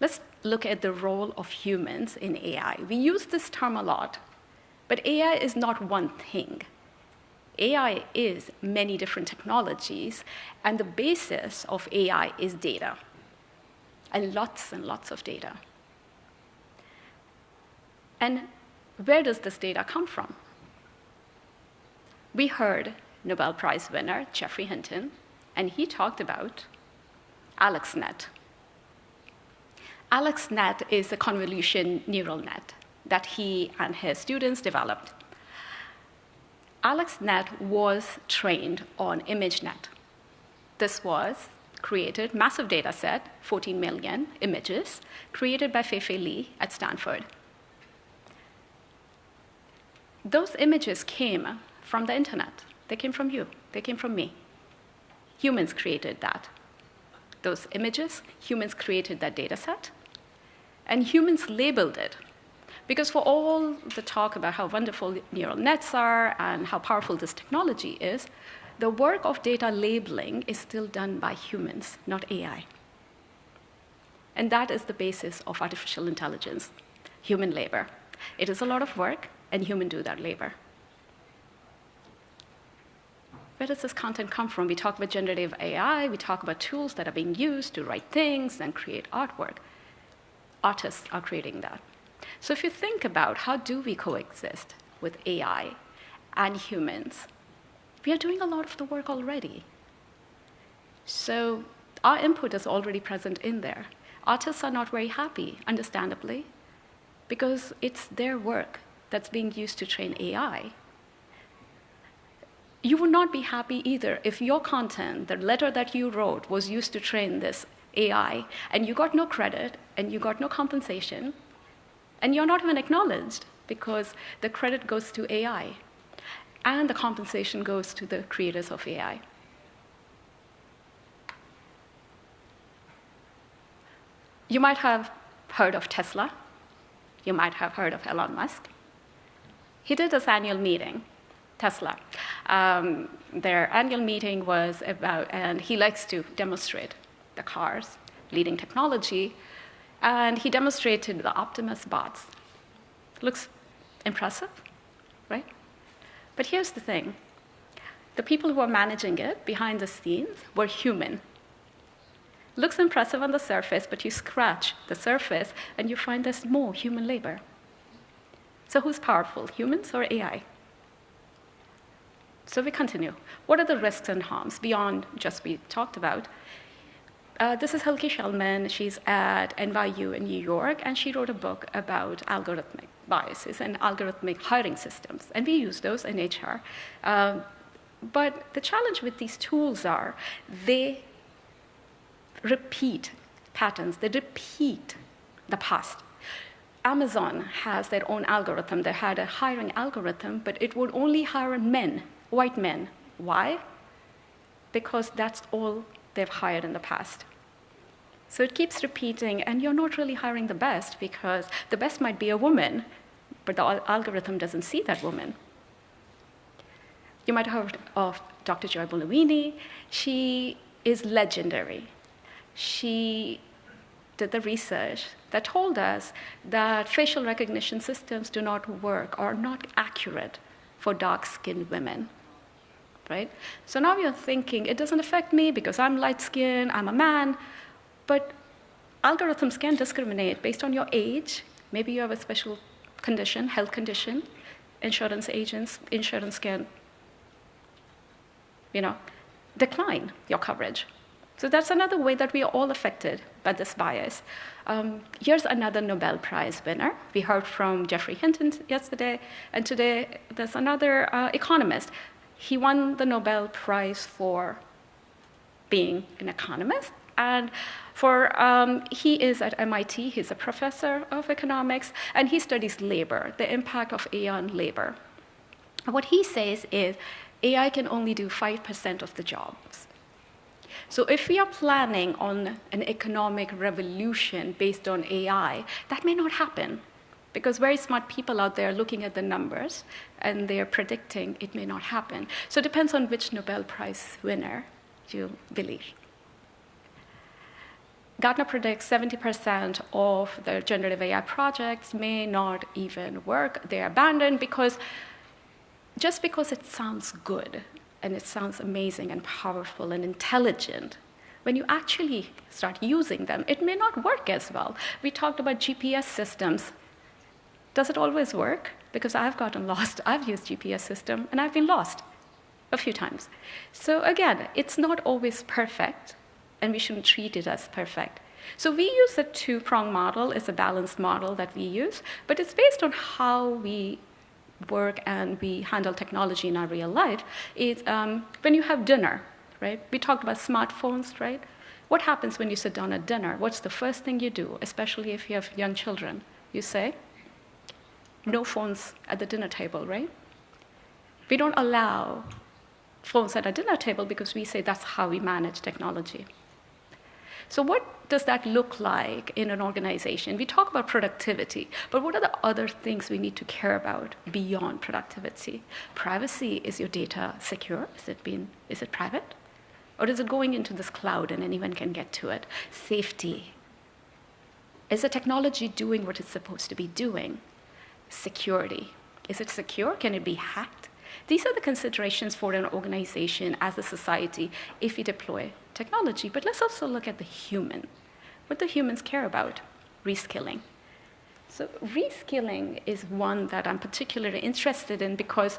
Let's look at the role of humans in AI. We use this term a lot, but AI is not one thing. AI is many different technologies, and the basis of AI is data, and lots of data. And where does this data come from? We heard Nobel Prize winner Geoffrey Hinton, and he talked about AlexNet. AlexNet is a convolution neural net that he and his students developed. AlexNet was trained on ImageNet. This was created, massive data set, 14 million images, created by Fei-Fei Li at Stanford. Those images came from the internet. They came from you. They came from me. Humans created that. Those images, humans created that data set, and humans labeled it. Because for all the talk about how wonderful neural nets are and how powerful this technology is, the work of data labeling is still done by humans, not AI. And that is the basis of artificial intelligence, human labor. It is a lot of work, and humans do that labor. Where does this content come from? We talk about generative AI, we talk about tools that are being used to write things and create artwork. Artists are creating that. So if you think about how do we coexist with AI and humans, we are doing a lot of the work already. So our input is already present in there. Artists are not very happy, understandably, because it's their work that's being used to train AI. You would not be happy either if your content, the letter that you wrote, was used to train this AI, and you got no credit, and you got no compensation, and you're not even acknowledged because the credit goes to AI, and the compensation goes to the creators of AI. You might have heard of Tesla. You might have heard of Elon Musk. He did this annual meeting, Tesla. Their annual meeting was about, and he likes to demonstrate the cars, leading technology, and he demonstrated the Optimus bots. Looks impressive, right? But here's the thing. The people who are managing it behind the scenes were human. Looks impressive on the surface, but you scratch the surface and you find there's more human labor. So who's powerful, humans or AI? So we continue. What are the risks and harms beyond just we talked about? This is Hilke Shellman. She's at NYU in New York, and she wrote a book about algorithmic biases and algorithmic hiring systems, and we use those in HR. But the challenge with these tools are they repeat patterns. They repeat the past. Amazon has their own algorithm. They had a hiring algorithm, but it would only hire men, white men. Why? Because that's all they've hired in the past. So it keeps repeating, and you're not really hiring the best because the best might be a woman, but the algorithm doesn't see that woman. You might have heard of Dr. Joy Buolamwini. She is legendary. She did the research that told us that facial recognition systems do not work or are not accurate for dark-skinned women, right? So now you're thinking, it doesn't affect me because I'm light-skinned, I'm a man, but algorithms can discriminate based on your age. Maybe you have a special condition, health condition. Insurance can, decline your coverage. So that's another way that we are all affected by this bias. Here's another Nobel Prize winner. We heard from Geoffrey Hinton yesterday, and today there's another economist. He won the Nobel Prize for being an economist, and he is at MIT. He's a professor of economics, and he studies labor, the impact of AI on labor. And what he says is AI can only do 5% of the jobs. So if we are planning on an economic revolution based on AI, that may not happen, because very smart people out there are looking at the numbers and they're predicting it may not happen. So it depends on which Nobel Prize winner you believe. Gartner predicts 70% of the generative AI projects may not even work. They're abandoned just because it sounds good and it sounds amazing and powerful and intelligent, when you actually start using them, it may not work as well. We talked about GPS systems. Does it always work? Because I've gotten lost. I've used GPS system, and I've been lost a few times. So again, it's not always perfect, and we shouldn't treat it as perfect. So we use a two-pronged model. It's a balanced model that we use, but it's based on how we work and we handle technology in our real life. Is when you have dinner, right? We talked about smartphones, right? What happens when you sit down at dinner? What's the first thing you do, especially if you have young children? You say, no phones at the dinner table, right? We don't allow phones at a dinner table because we say that's how we manage technology. So what does that look like in an organization? We talk about productivity, but what are the other things we need to care about beyond productivity? Privacy, is your data secure? Is it private? Or is it going into this cloud and anyone can get to it? Safety. Is the technology doing what it's supposed to be doing? Security. Is it secure? Can it be hacked? These are the considerations for an organization as a society if we deploy technology. But let's also look at the human. What do humans care about? Reskilling. So reskilling is one that I'm particularly interested in because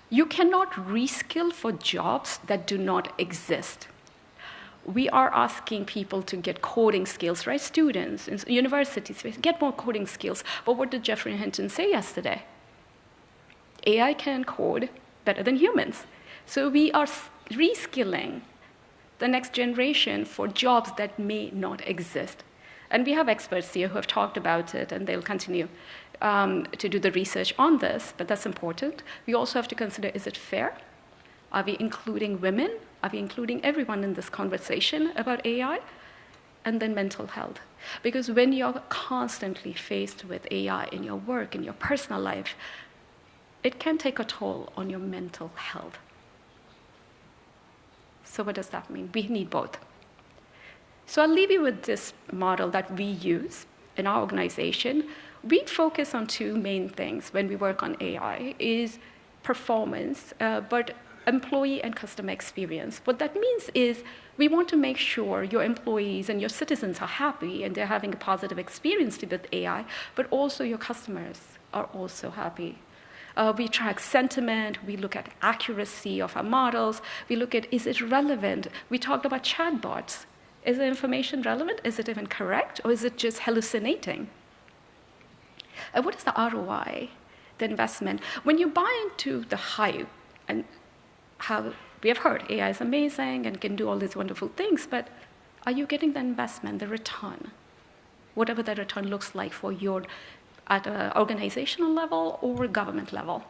you cannot reskill for jobs that do not exist. We are asking people to get coding skills, right? Students in universities, get more coding skills. But what did Geoffrey Hinton say yesterday? AI can code better than humans. So we are reskilling the next generation for jobs that may not exist. And we have experts here who have talked about it, and they'll continue to do the research on this, but that's important. We also have to consider, is it fair? Are we including women? Are we including everyone in this conversation about AI? And then mental health. Because when you're constantly faced with AI in your work, in your personal life, it can take a toll on your mental health. So what does that mean? We need both. So I'll leave you with this model that we use in our organization. We focus on two main things when we work on AI, is performance, but employee and customer experience. What that means is we want to make sure your employees and your citizens are happy and they're having a positive experience with AI, but also your customers are also happy. We track sentiment, we look at accuracy of our models, we look at, is it relevant? We talked about chatbots. Is the information relevant? Is it even correct? Or is it just hallucinating? And what is the ROI, the investment? When you buy into the hype, and how we have heard AI is amazing and can do all these wonderful things, but are you getting the investment, the return? Whatever the return looks like for your at an organizational level or government level.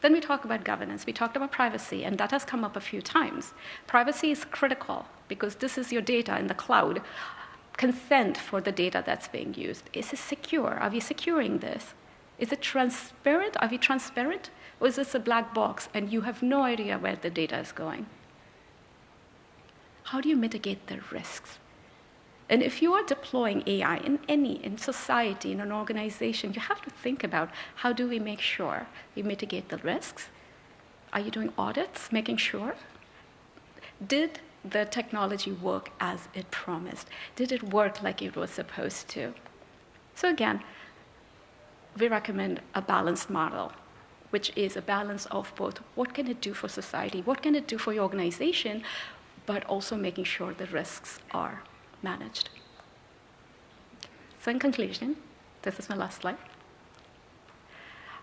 Then we talk about governance. We talked about privacy, and that has come up a few times. Privacy is critical because this is your data in the cloud. Consent for the data that's being used. Is it secure? Are we securing this? Is it transparent? Are we transparent? Or is this a black box and you have no idea where the data is going? How do you mitigate the risks? And if you are deploying AI in society, in an organization, you have to think about how do we make sure we mitigate the risks? Are you doing audits, making sure? Did the technology work as it promised? Did it work like it was supposed to? So again, we recommend a balanced model, which is a balance of both what can it do for society, what can it do for your organization, but also making sure the risks are managed. So in conclusion, this is my last slide.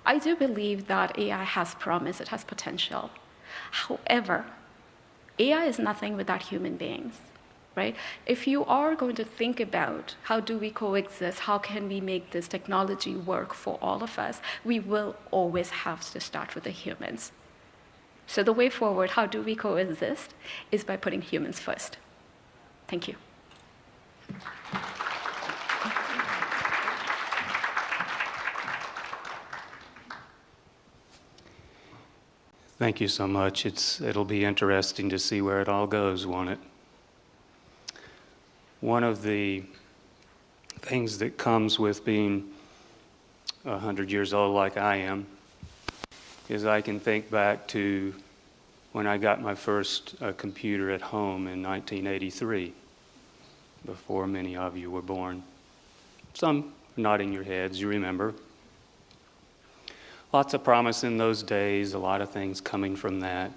I do believe that AI has promise, it has potential. However, AI is nothing without human beings, right? If you are going to think about how do we coexist, how can we make this technology work for all of us, we will always have to start with the humans. So the way forward, how do we coexist, is by putting humans first. Thank you. Thank you so much. It'll be interesting to see where it all goes, won't it? One of the things that comes with being 100 years old like I am is I can think back to when I got my first computer at home in 1983, before many of you were born. Some nodding your heads, you remember. Lots of promise in those days, a lot of things coming from that,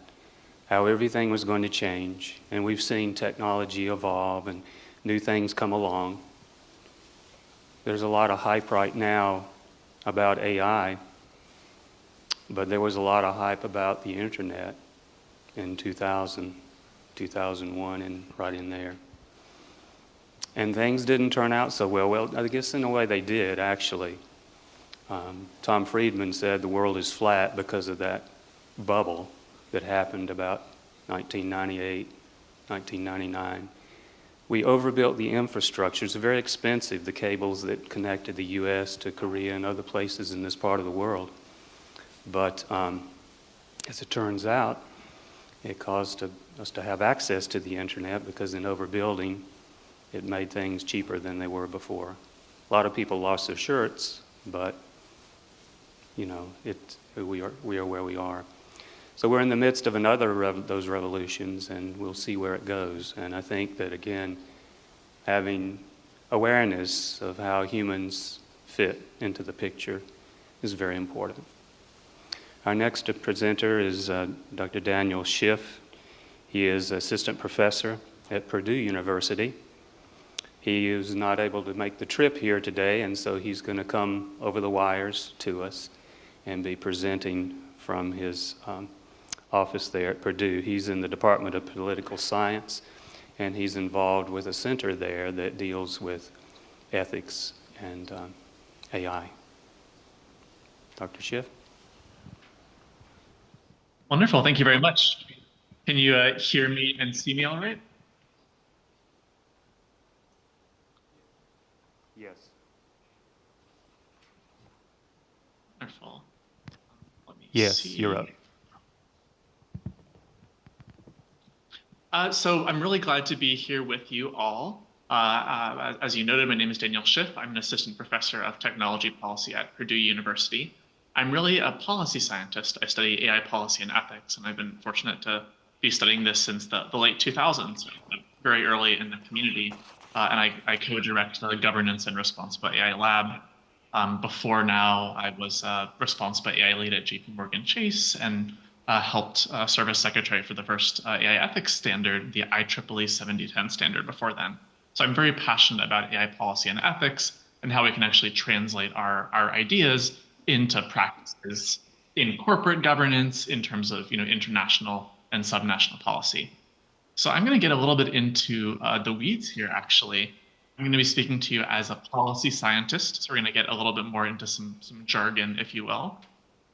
how everything was going to change, and we've seen technology evolve and new things come along. There's a lot of hype right now about AI, but there was a lot of hype about the internet in 2000, 2001, and right in there. And things didn't turn out so well. Well, I guess in a way they did, actually. Tom Friedman said the world is flat because of that bubble that happened about 1998, 1999. We overbuilt the infrastructure. It's very expensive, the cables that connected the U.S. to Korea and other places in this part of the world. But as it turns out, it caused us to have access to the internet because in overbuilding, it made things cheaper than they were before. A lot of people lost their shirts, but you know, we are where we are. So we're in the midst of another of those revolutions, and we'll see where it goes. And I think that, again, having awareness of how humans fit into the picture is very important. Our next presenter is Dr. Daniel Schiff. He is assistant professor at Purdue University. He is not able to make the trip here today, and so he's going to come over the wires to us and be presenting from his office there at Purdue. He's in the Department of Political Science, and he's involved with a center there that deals with ethics and AI. Dr. Schiff? Wonderful, thank you very much. Can you hear me and see me all right? Yes. Wonderful. Let me Yes, see. you're up. So I'm really glad to be here with you all. As you noted, my name is Daniel Schiff. I'm an assistant professor of technology policy at Purdue University. I'm really a policy scientist. I study AI policy and ethics, and I've been fortunate to be studying this since the late 2000s, very early in the community. And I co-direct the Governance and Responsible AI Lab. Before now, I was Responsible AI lead at JPMorgan Chase and helped serve as secretary for the first AI ethics standard, the IEEE 7010 standard before then. So I'm very passionate about AI policy and ethics and how we can actually translate our ideas into practices in corporate governance in terms of international and subnational policy. So I'm going to get a little bit into the weeds here, actually. I'm going to be speaking to you as a policy scientist, so we're going to get a little bit more into some jargon, if you will.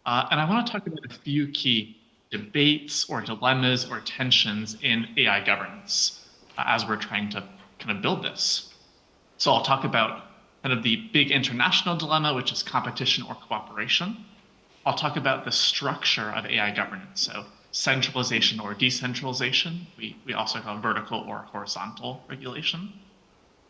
And I want to talk about a few key debates or dilemmas or tensions in AI governance as we're trying to kind of build this. So I'll talk about kind of the big international dilemma, which is competition or cooperation. I'll talk about the structure of AI governance, so centralization or decentralization. We also call vertical or horizontal regulation.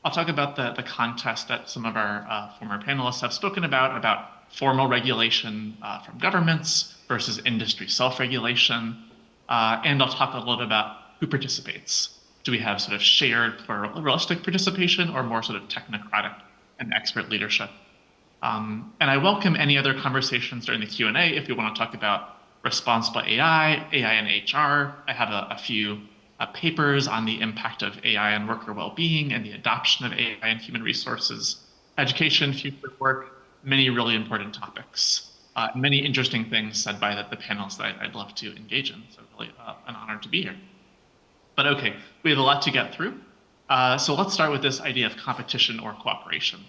I'll talk about the contest that some of our former panelists have spoken about formal regulation from governments versus industry self-regulation. And I'll talk a little about who participates. Do we have sort of shared pluralistic participation or more sort of technocratic and expert leadership? And I welcome any other conversations during the Q&A if you want to talk about responsible AI, AI and HR. I have a few papers on the impact of AI on worker well-being and the adoption of AI in human resources, education, future work, many really important topics, many interesting things said by the panels that I'd love to engage in. So really an honor to be here. But okay, we have a lot to get through. So let's start with this idea of competition or cooperation.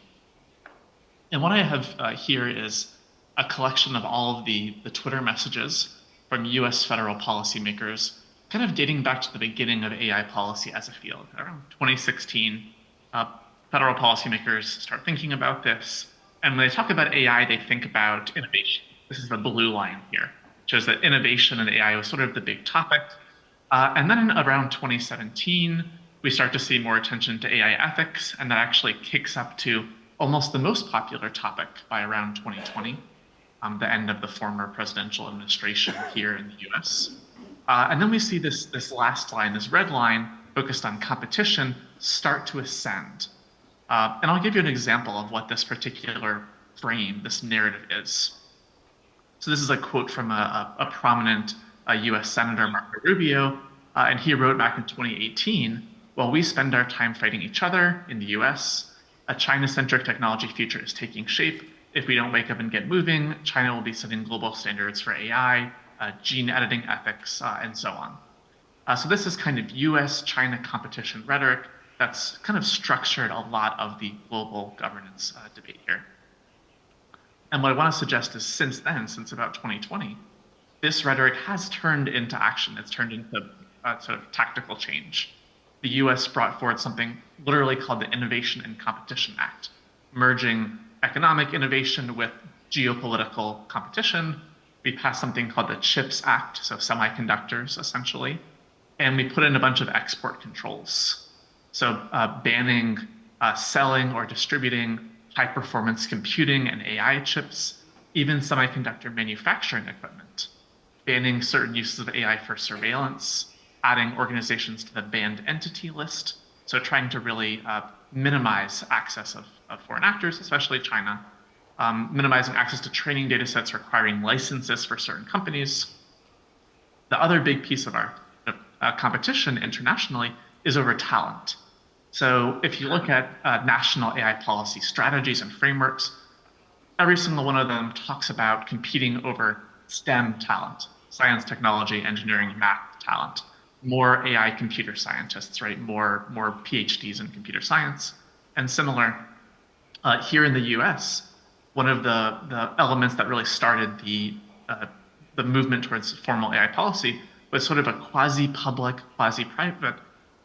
And what I have here is a collection of all of the Twitter messages from US federal policymakers, kind of dating back to the beginning of AI policy as a field. Around 2016, federal policymakers start thinking about this. And when they talk about AI, they think about innovation. This is the blue line here, shows that innovation and AI was sort of the big topic. And then around 2017, we start to see more attention to AI ethics, and that actually kicks up to almost the most popular topic by around 2020, the end of the former presidential administration here in the US. And then we see this last line, this red line, focused on competition, start to ascend. And I'll give you an example of what this particular frame, this narrative is. So this is a quote from a prominent US Senator, Marco Rubio, and he wrote back in 2018, while we spend our time fighting each other in the US, a China-centric technology future is taking shape. If we don't wake up and get moving, China will be setting global standards for AI, gene editing ethics, and so on. So this is kind of US-China competition rhetoric that's kind of structured a lot of the global governance debate here. And what I want to suggest is since then, since about 2020, this rhetoric has turned into action. It's turned into sort of tactical change. The US brought forward something literally called the Innovation and Competition Act, merging economic innovation with geopolitical competition. We passed something called the CHIPS Act, so semiconductors essentially, and we put in a bunch of export controls. So banning selling or distributing high-performance computing and AI chips, even semiconductor manufacturing equipment, banning certain uses of AI for surveillance, adding organizations to the banned entity list, so trying to really minimize access of foreign actors, especially China, minimizing access to training data sets, requiring licenses for certain companies. The other big piece of our competition internationally is over talent. So if you look at national AI policy strategies and frameworks, every single one of them talks about competing over STEM talent, science, technology, engineering, math talent, more AI computer scientists, right? More PhDs in computer science. And similar, here in the US, one of the elements that really started the movement towards formal AI policy was sort of a quasi-public, quasi-private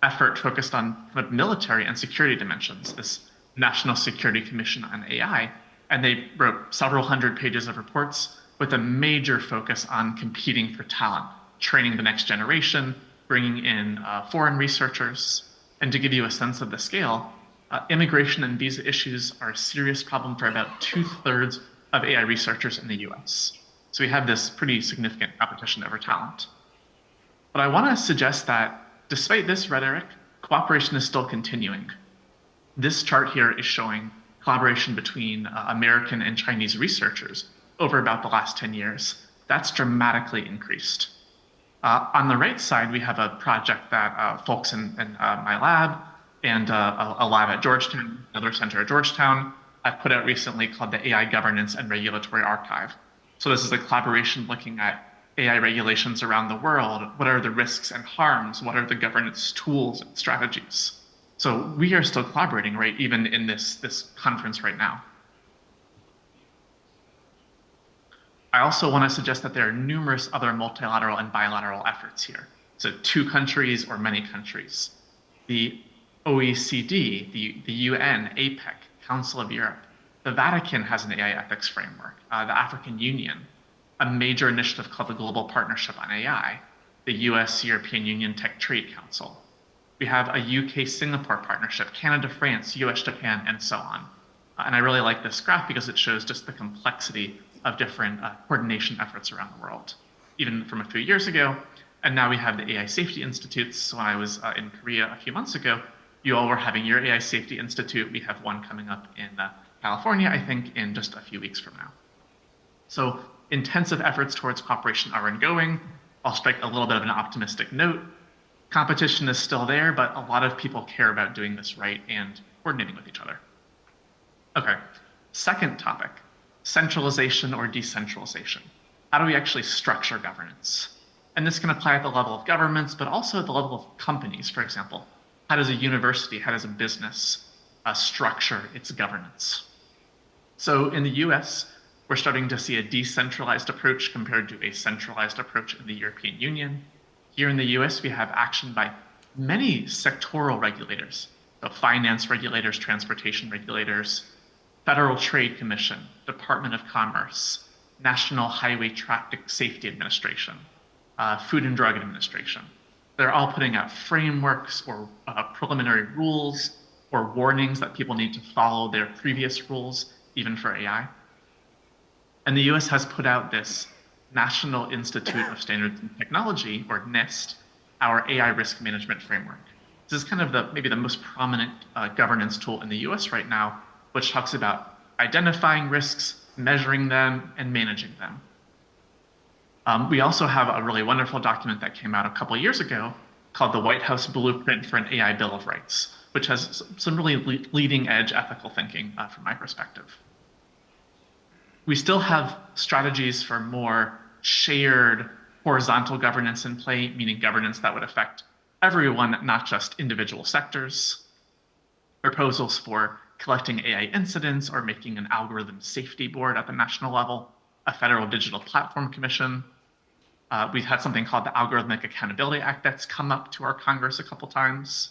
effort focused on kind of military and security dimensions, this National Security Commission on AI. And they wrote several hundred pages of reports with a major focus on competing for talent, training the next generation, bringing in foreign researchers. And to give you a sense of the scale, immigration and visa issues are a serious problem for about 2/3 of AI researchers in the US. So we have this pretty significant competition over talent. But I want to suggest that despite this rhetoric, cooperation is still continuing. This chart here is showing collaboration between American and Chinese researchers over about the last 10 years. That's dramatically increased. On the right side, we have a project that folks in my lab and a lab at Georgetown, another center at Georgetown, I've put out recently called the AI Governance and Regulatory Archive. So this is a collaboration looking at AI regulations around the world. What are the risks and harms? What are the governance tools and strategies? So we are still collaborating, right, even in this conference right now. I also want to suggest that there are numerous other multilateral and bilateral efforts here. So 2 countries or many countries. The OECD, the UN, APEC, Council of Europe. The Vatican has an AI ethics framework. The African Union, a major initiative called the Global Partnership on AI, the US-European Union Tech Trade Council. We have a UK-Singapore partnership, Canada-France, US-Japan, and so on. And I really like this graph because it shows just the complexity of different coordination efforts around the world, even from a few years ago. And now we have the AI Safety Institutes. So when I was in Korea a few months ago, you all were having your AI Safety Institute. We have one coming up in California, I think, in just a few weeks from now. So intensive efforts towards cooperation are ongoing. I'll strike a little bit of an optimistic note. Competition is still there, but a lot of people care about doing this right and coordinating with each other. Okay, second topic, centralization or decentralization. How do we actually structure governance? And this can apply at the level of governments, but also at the level of companies, for example. How does a university, how does a business structure its governance? So in the US, we're starting to see a decentralized approach compared to a centralized approach in the European Union. Here in the US, we have action by many sectoral regulators, so finance regulators, transportation regulators, Federal Trade Commission, Department of Commerce, National Highway Traffic Safety Administration, Food and Drug Administration. They're all putting out frameworks or preliminary rules or warnings that people need to follow their previous rules, even for AI. And the US has put out this National Institute of Standards and Technology, or NIST, our AI risk management framework. This is kind of maybe the most prominent governance tool in the US right now, which talks about identifying risks, measuring them, and managing them. We also have a really wonderful document that came out a couple years ago called the White House Blueprint for an AI Bill of Rights, which has some really leading edge ethical thinking from my perspective. We still have strategies for more shared horizontal governance in play, meaning governance that would affect everyone, not just individual sectors. Proposals for collecting AI incidents or making an algorithm safety board at the national level, a federal digital platform commission. We've had something called the Algorithmic Accountability Act that's come up to our Congress a couple times.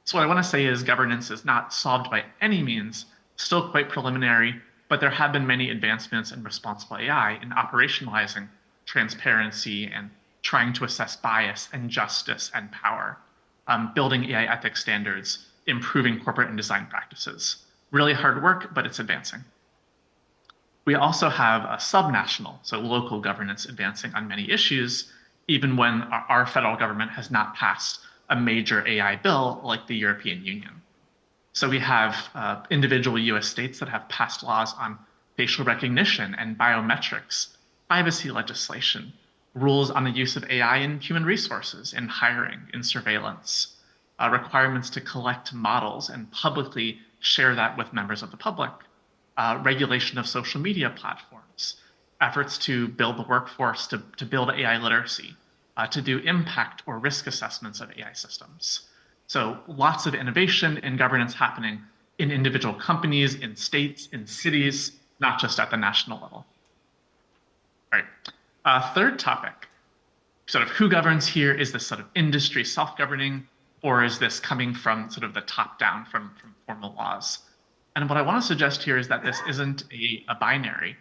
So what I want to say is governance is not solved by any means, still quite preliminary, but there have been many advancements in responsible AI in operationalizing transparency and trying to assess bias and justice and power, building AI ethics standards, improving corporate and design practices. Really hard work, but it's advancing. We also have a subnational, so local governance advancing on many issues, even when our federal government has not passed a major AI bill like the European Union. So we have individual US states that have passed laws on facial recognition and biometrics, privacy legislation, rules on the use of AI in human resources, in hiring, in surveillance, requirements to collect models and publicly share that with members of the public, regulation of social media platforms, efforts to build the workforce to build AI literacy, to do impact or risk assessments of AI systems. So lots of innovation and governance happening in individual companies, in states, in cities, not just at the national level. All right, third topic, sort of who governs here? Is this sort of industry self-governing, or is this coming from sort of the top down from formal laws? And what I want to suggest here is that this isn't a binary.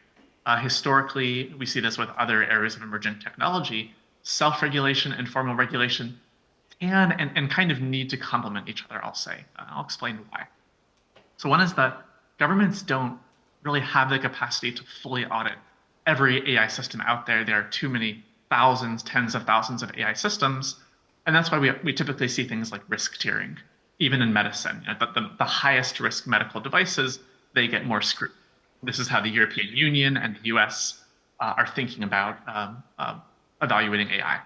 Historically, we see this with other areas of emergent technology. Self-regulation and formal regulation can and kind of need to complement each other, I'll say. I'll explain why. So one is that governments don't really have the capacity to fully audit every AI system out there. There are too many thousands, tens of thousands of AI systems. And that's why we typically see things like risk tiering, even in medicine. You know, the highest risk medical devices, they get more scrutiny. This is how the European Union and the US are thinking about evaluating AI.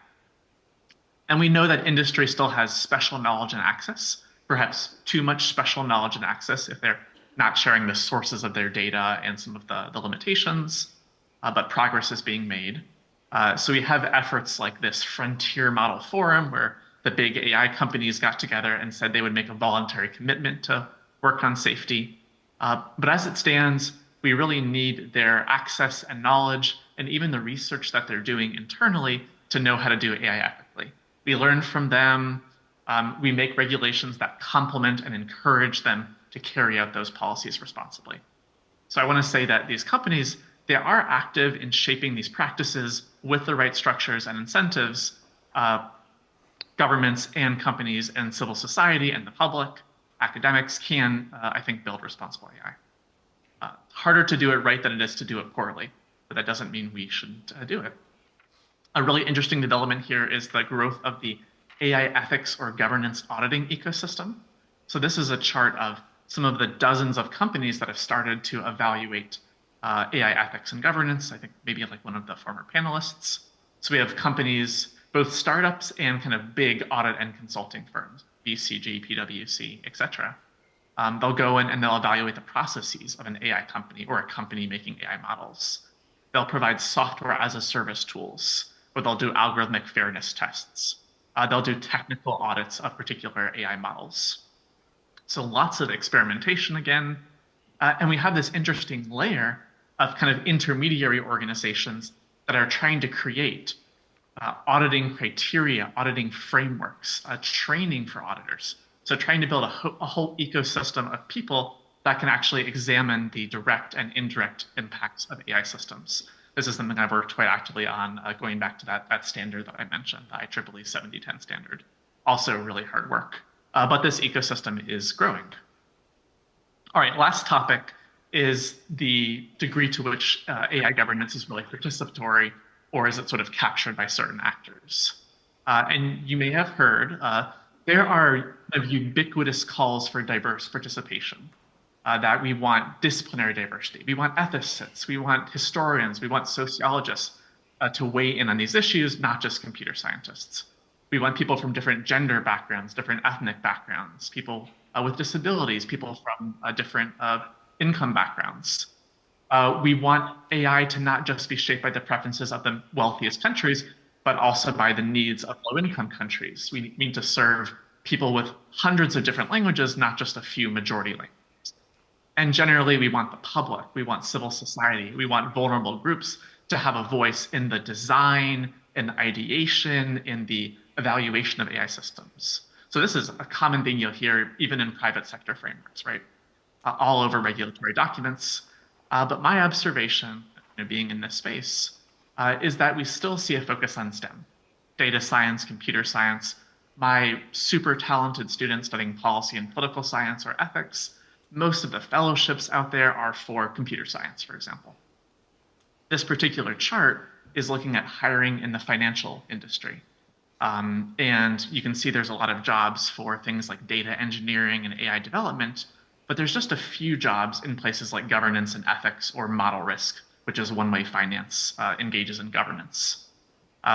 And we know that industry still has special knowledge and access, perhaps too much special knowledge and access if they're not sharing the sources of their data and some of the limitations, but progress is being made. So we have efforts like this Frontier Model Forum, where the big AI companies got together and said they would make a voluntary commitment to work on safety. But as it stands, we really need their access and knowledge and even the research that they're doing internally to know how to do AI ethically. We learn from them. We make regulations that complement and encourage them to carry out those policies responsibly. So I want to say that these companies, they are active in shaping these practices with the right structures and incentives. Governments and companies and civil society and the public, academics can, I think, build responsible AI. Harder to do it right than it is to do it poorly, but that doesn't mean we shouldn't do it. A really interesting development here is the growth of the AI ethics or governance auditing ecosystem. So this is a chart of some of the dozens of companies that have started to evaluate AI ethics and governance. I think maybe like one of the former panelists. So we have companies, both startups and kind of big audit and consulting firms, BCG, PwC, et cetera. They'll go in and they'll evaluate the processes of an AI company or a company making AI models. They'll provide software as a service tools, or they'll do algorithmic fairness tests. They'll do technical audits of particular AI models. So lots of experimentation again. And we have this interesting layer of kind of intermediary organizations that are trying to create auditing criteria, auditing frameworks, training for auditors. So trying to build a whole ecosystem of people that can actually examine the direct and indirect impacts of AI systems. This is something I've worked quite actively on, going back to that standard that I mentioned, the IEEE 7010 standard. Also really hard work, but this ecosystem is growing. All right, last topic is the degree to which AI governance is really participatory, or is it sort of captured by certain actors? And you may have heard, there are ubiquitous calls for diverse participation, that we want disciplinary diversity, we want ethicists, we want historians, we want sociologists to weigh in on these issues, not just computer scientists. We want people from different gender backgrounds, different ethnic backgrounds, people with disabilities, people from different income backgrounds. We want AI to not just be shaped by the preferences of the wealthiest countries, but also by the needs of low-income countries. We need to serve people with hundreds of different languages, not just a few majority languages. And generally, we want the public, we want civil society, we want vulnerable groups to have a voice in the design, in the ideation, in the evaluation of AI systems. So this is a common thing you'll hear even in private sector frameworks, right? All over regulatory documents. But my observation, being in this space, is that we still see a focus on STEM, data science, computer science. My super talented students studying policy and political science or ethics, most of the fellowships out there are for computer science, for example. This particular chart is looking at hiring in the financial industry. And you can see there's a lot of jobs for things like data engineering and AI development, but there's just a few jobs in places like governance and ethics or model risk, which is one way finance engages in governance.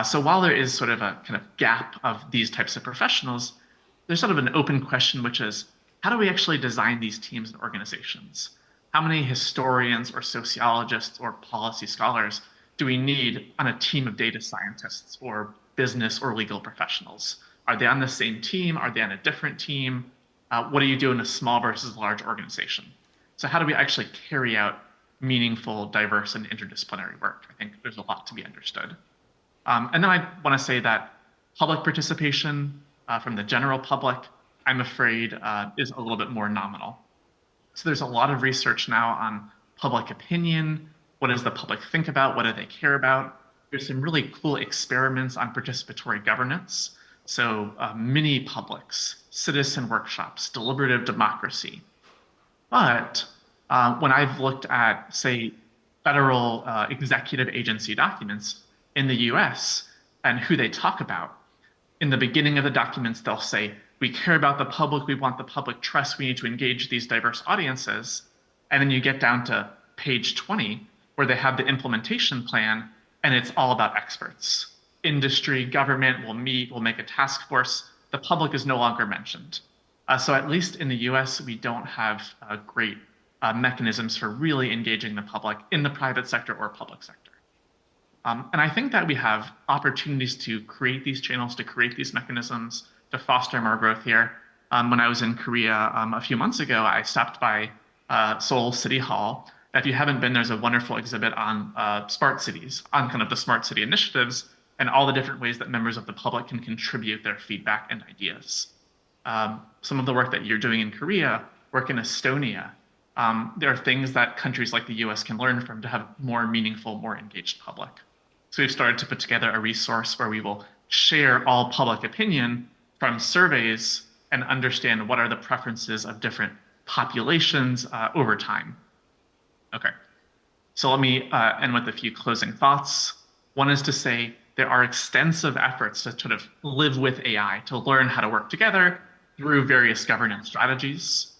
So while there is sort of a kind of gap of these types of professionals, there's sort of an open question, which is, how do we actually design these teams and organizations? How many historians or sociologists or policy scholars do we need on a team of data scientists or business or legal professionals? Are they on the same team? Are they on a different team? What do you do in a small versus large organization? So how do we actually carry out meaningful, diverse, and interdisciplinary work? I think there's a lot to be understood. And then I want to say that public participation from the general public, I'm afraid, is a little bit more nominal. So there's a lot of research now on public opinion. What does the public think about? What do they care about? There's some really cool experiments on participatory governance. So mini publics, citizen workshops, deliberative democracy. But when I've looked at, say, federal executive agency documents in the US and who they talk about, in the beginning of the documents, they'll say, we care about the public, we want the public trust, we need to engage these diverse audiences. And then you get down to page 20, where they have the implementation plan, and it's all about experts. Industry, government will meet, will make a task force. The public is no longer mentioned. So at least in the US, we don't have great mechanisms for really engaging the public in the private sector or public sector. And I think that we have opportunities to create these channels, to create these mechanisms, to foster more growth here. When I was in Korea a few months ago, I stopped by Seoul City Hall. If you haven't been, there's a wonderful exhibit on smart cities, on kind of the smart city initiatives and all the different ways that members of the public can contribute their feedback and ideas. Some of the work that you're doing in Korea work in Estonia. There are things that countries like the US can learn from to have more meaningful, more engaged public. So we've started to put together a resource where we will share all public opinion from surveys and understand what are the preferences of different populations over time. Okay, so let me end with a few closing thoughts. One is to say there are extensive efforts to sort of live with AI, to learn how to work together through various governance strategies,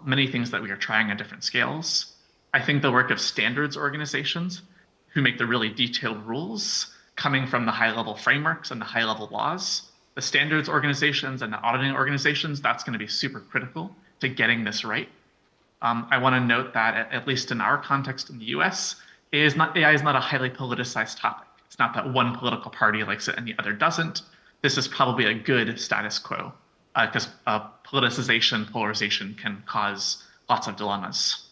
many things that we are trying at different scales. I think the work of standards organizations who make the really detailed rules coming from the high-level frameworks and the high-level laws, the standards organizations and the auditing organizations, that's going to be super critical to getting this right. I want to note that, at least in our context in the US, AI is not a highly politicized topic. It's not that one political party likes it and the other doesn't. This is probably a good status quo because politicization, polarization can cause lots of dilemmas.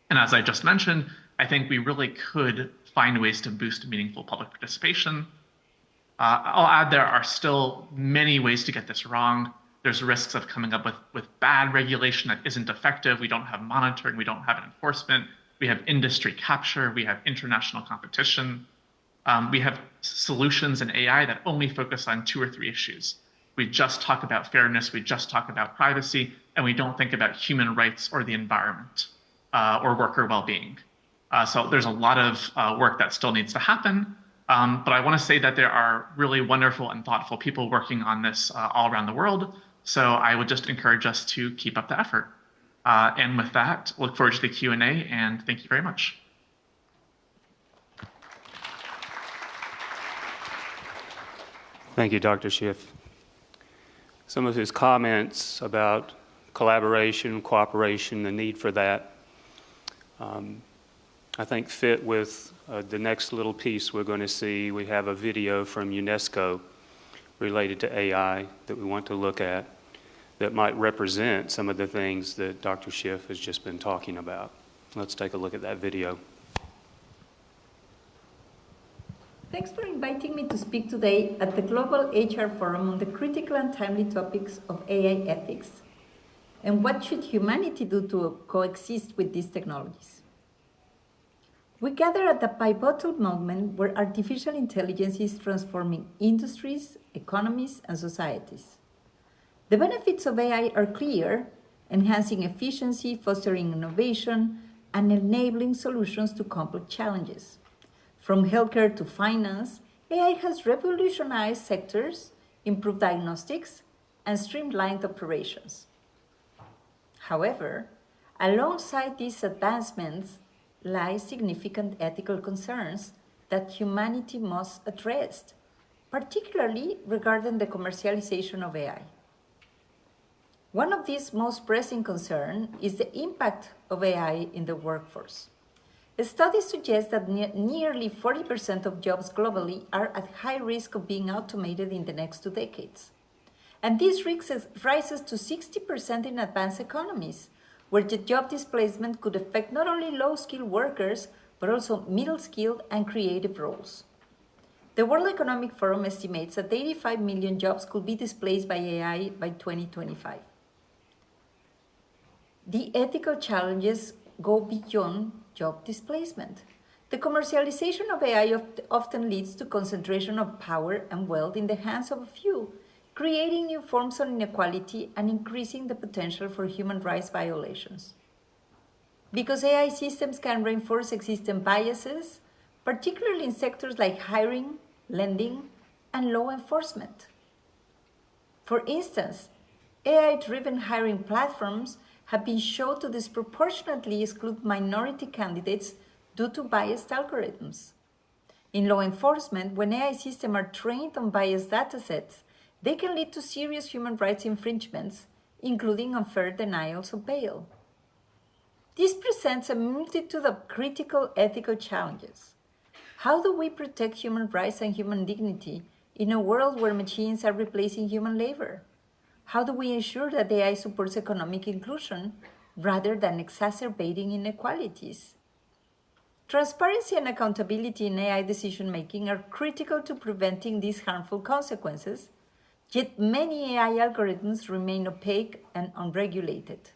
And as I just mentioned, I think we really could find ways to boost meaningful public participation. I'll add there are still many ways to get this wrong. There's risks of coming up with bad regulation that isn't effective. We don't have monitoring. We don't have enforcement. We have industry capture. We have international competition. We have solutions in AI that only focus on 2 or 3 issues. We just talk about fairness. We just talk about privacy. And we don't think about human rights or the environment or worker well-being. So there's a lot of work that still needs to happen. But I want to say that there are really wonderful and thoughtful people working on this all around the world. So I would just encourage us to keep up the effort. And with that, look forward to the Q&A, and thank you very much. Thank you, Dr. Schiff. Some of his comments about collaboration, cooperation, the need for that, I think fit with the next little piece we're going to see. We have a video from UNESCO related to AI that we want to look at that might represent some of the things that Dr. Schiff has just been talking about. Let's take a look at that video. Thanks for inviting me to speak today at the Global HR Forum on the critical and timely topics of AI ethics and what should humanity do to coexist with these technologies. We gather at the pivotal moment where artificial intelligence is transforming industries, economies, and societies. The benefits of AI are clear, enhancing efficiency, fostering innovation, and enabling solutions to complex challenges. From healthcare to finance, AI has revolutionized sectors, improved diagnostics, and streamlined operations. However, alongside these advancements lie significant ethical concerns that humanity must address, particularly regarding the commercialization of AI. One of these most pressing concerns is the impact of AI in the workforce. Studies suggest that nearly 40% of jobs globally are at high risk of being automated in the next 2 decades. And this risk rises to 60% in advanced economies, where the job displacement could affect not only low-skilled workers, but also middle-skilled and creative roles. The World Economic Forum estimates that 85 million jobs could be displaced by AI by 2025. The ethical challenges go beyond job displacement. The commercialization of AI often leads to concentration of power and wealth in the hands of a few, creating new forms of inequality and increasing the potential for human rights violations. Because AI systems can reinforce existing biases, particularly in sectors like hiring, lending, and law enforcement. For instance, AI-driven hiring platforms have been shown to disproportionately exclude minority candidates due to biased algorithms. In law enforcement, when AI systems are trained on biased datasets, they can lead to serious human rights infringements, including unfair denials of bail. This presents a multitude of critical ethical challenges. How do we protect human rights and human dignity in a world where machines are replacing human labor? How do we ensure that AI supports economic inclusion rather than exacerbating inequalities? Transparency and accountability in AI decision-making are critical to preventing these harmful consequences, yet many AI algorithms remain opaque and unregulated.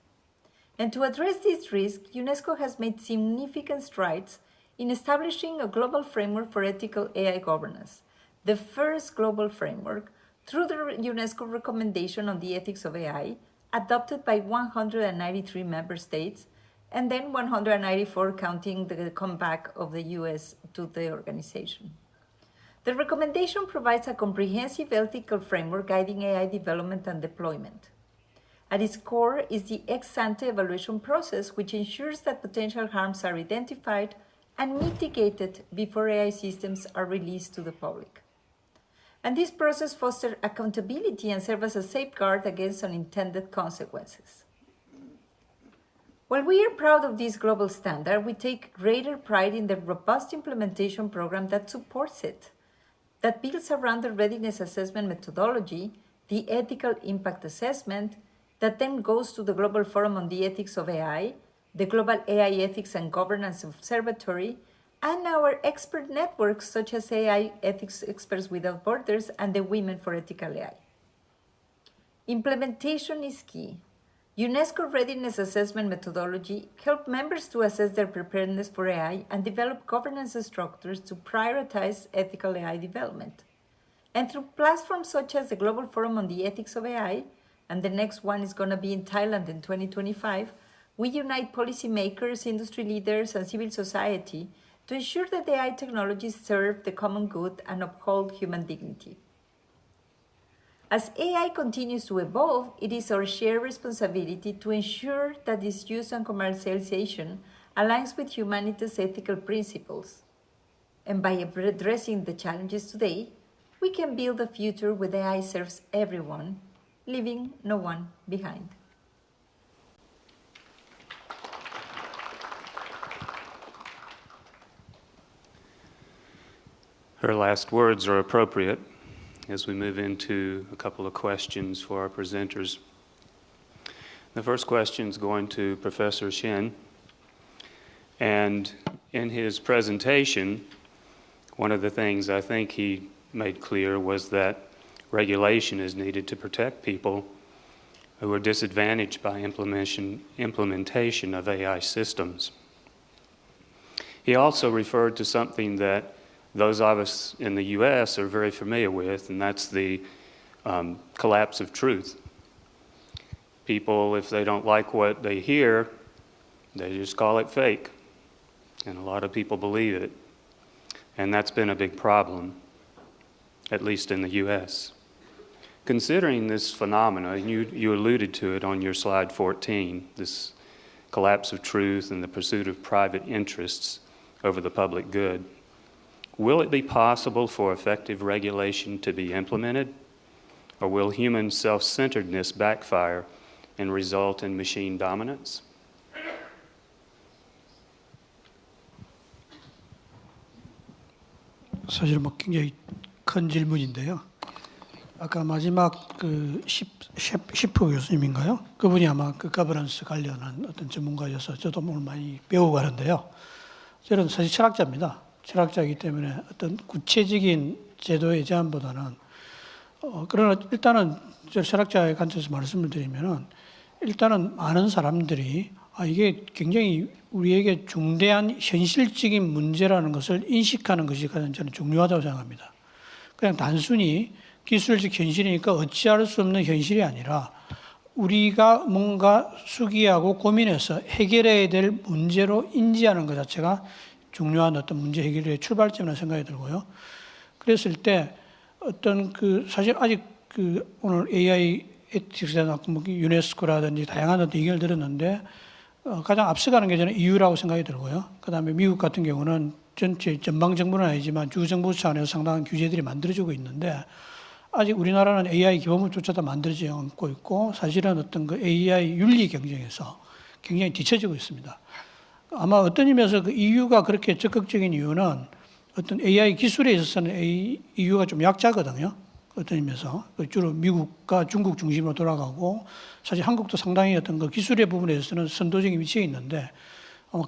And to address this risk, UNESCO has made significant strides in establishing a global framework for ethical AI governance, the first global framework through the UNESCO recommendation on the ethics of AI, adopted by 193 member states, and then 194 counting the comeback of the US to the organization. The recommendation provides a comprehensive ethical framework guiding AI development and deployment. At its core is the ex-ante evaluation process, which ensures that potential harms are identified and mitigated before AI systems are released to the public. And this process fosters accountability and serves as a safeguard against unintended consequences. While we are proud of this global standard, we take greater pride in the robust implementation program that supports it, that builds around the readiness assessment methodology, the ethical impact assessment, that then goes to the Global Forum on the Ethics of AI, the Global AI Ethics and Governance Observatory, and our expert networks such as AI Ethics Experts Without Borders and the Women for Ethical AI. Implementation is key. UNESCO Readiness Assessment Methodology helps members to assess their preparedness for AI and develop governance structures to prioritize ethical AI development. And through platforms such as the Global Forum on the Ethics of AI, and the next one is going to be in Thailand in 2025, we unite policymakers, industry leaders, and civil society to ensure that AI technologies serve the common good and uphold human dignity. As AI continues to evolve, it is our shared responsibility to ensure that its use and commercialization aligns with humanity's ethical principles. And by addressing the challenges today, we can build a future where AI serves everyone, leaving no one behind. Her last words are appropriate as we move into a couple of questions for our presenters. The first question is going to Professor Shin. And in his presentation, one of the things I think he made clear was that regulation is needed to protect people who are disadvantaged by implementation of AI systems. He also referred to something that those of us in the US are very familiar with, and that's the collapse of truth. People, if they don't like what they hear, they just call it fake. And a lot of people believe it. And that's been a big problem, at least in the US. Considering this phenomena, you alluded to it on your slide 14, this collapse of truth and the pursuit of private interests over the public good. Will it be possible for effective regulation to be implemented, or will human self-centeredness backfire and result in machine dominance? 사실 뭐 굉장히 큰 질문인데요. 아까 마지막 그 시프 교수님인가요? 그분이 아마 그 거버넌스 관련한 어떤 전문가여서 저도 오늘 많이 배우고 가는데요. 저는 사실 철학자입니다. 철학자이기 때문에 어떤 구체적인 제도의 제안보다는 그러나 일단은 저 철학자의 관점에서 말씀을 드리면은 일단은 많은 사람들이 이게 굉장히 우리에게 중대한 현실적인 문제라는 것을 인식하는 것이 가장 저는 중요하다고 생각합니다. 그냥 단순히 기술적 현실이니까 어찌할 수 없는 현실이 아니라 우리가 뭔가 숙의하고 고민해서 해결해야 될 문제로 인지하는 것 자체가 중요한 어떤 문제 해결의 출발점이라는 생각이 들고요. 그랬을 때 어떤 그 사실 아직 그 오늘 AI 에틱스에 나왔고 뭐 유네스코라든지 다양한 어떤 의견을 들었는데 가장 앞서가는 게 저는 EU라고 생각이 들고요. 그다음에 미국 같은 경우는 전체 전방 정부는 아니지만 주 정부 차원에서 상당한 규제들이 만들어지고 있는데 아직 우리나라는 AI 기본법조차도 만들어지지 않고 있고 사실은 어떤 그 AI 윤리 경쟁에서 굉장히 뒤처지고 있습니다. 아마 어떤 의미에서 그 EU가 그렇게 적극적인 이유는 어떤 AI 기술에 있어서는 EU가 좀 약자거든요. 어떤 의미에서 주로 미국과 중국 중심으로 돌아가고 사실 한국도 상당히 어떤 그 기술의 부분에 있어서는 선도적인 위치에 있는데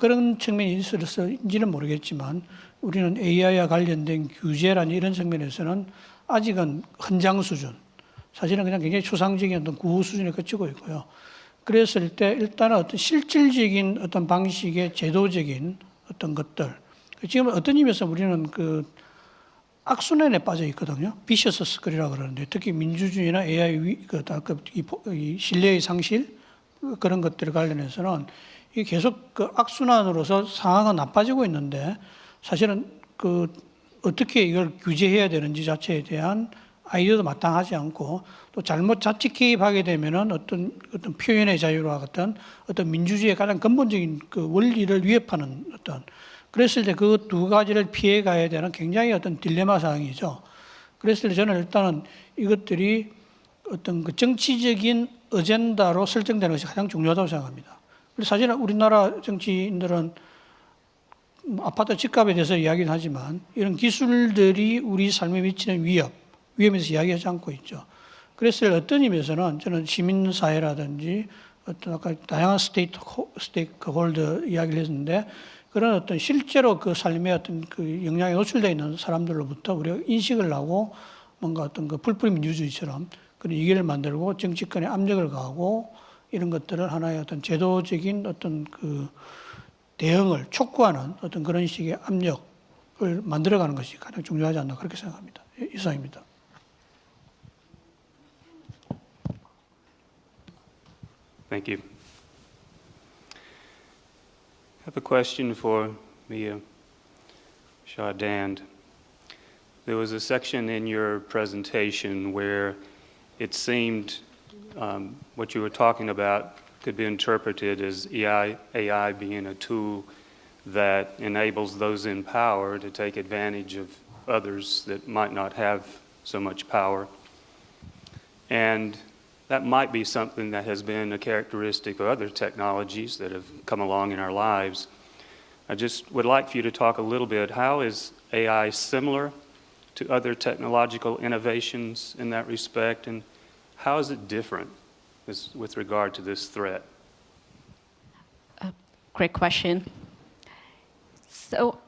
그런 측면이 있어서인지는 모르겠지만 우리는 AI와 관련된 규제라는 이런 측면에서는 아직은 헌장 수준, 사실은 그냥 굉장히 초상적인 어떤 구호 수준에 그치고 있고요. 그랬을 때 일단은 어떤 실질적인 어떤 방식의 제도적인 어떤 것들. 지금 어떤 의미에서 우리는 그 악순환에 빠져 있거든요. 비셔스 스크리라고 그러는데 특히 민주주의나 AI 이 신뢰의 상실 그런 것들 관련해서는 이게 계속 그 악순환으로서 상황은 나빠지고 있는데 사실은 그 어떻게 이걸 규제해야 되는지 자체에 대한 아이디어도 마땅하지 않고 또 잘못 자칫 개입하게 되면은 어떤 표현의 자유와 같은 어떤 민주주의의 가장 근본적인 그 원리를 위협하는 어떤 그랬을 때 그 두 가지를 피해 가야 되는 굉장히 어떤 딜레마 사항이죠. 그랬을 때 저는 일단은 이것들이 어떤 그 정치적인 어젠다로 설정되는 것이 가장 중요하다고 생각합니다. 사실은 우리나라 정치인들은 아파트 집값에 대해서 이야기는 하지만 이런 기술들이 우리 삶에 미치는 위험에서 이야기하지 않고 있죠. 그랬을 때 어떤 의미에서는 저는 시민사회라든지 어떤 아까 다양한 스테이크홀더 이야기를 했는데 그런 어떤 실제로 그 삶의 어떤 그 영향에 노출되어 있는 사람들로부터 우리가 인식을 하고 뭔가 어떤 그 풀뿌리 민주주의처럼 그런 이기를 만들고 정치권에 압력을 가하고 이런 것들을 하나의 어떤 제도적인 어떤 그 대응을 촉구하는 어떤 그런 식의 압력을 만들어가는 것이 가장 중요하지 않나 그렇게 생각합니다. 이상입니다. Thank you. I have a question for Mia Shadand. There was a section in your presentation where it seemed what you were talking about could be interpreted as AI being a tool that enables those in power to take advantage of others that might not have so much power. And that might be something that has been a characteristic of other technologies that have come along in our lives. I just would like for you to talk a little bit, how is AI similar to other technological innovations in that respect, and how is it different with regard to this threat? Great question. So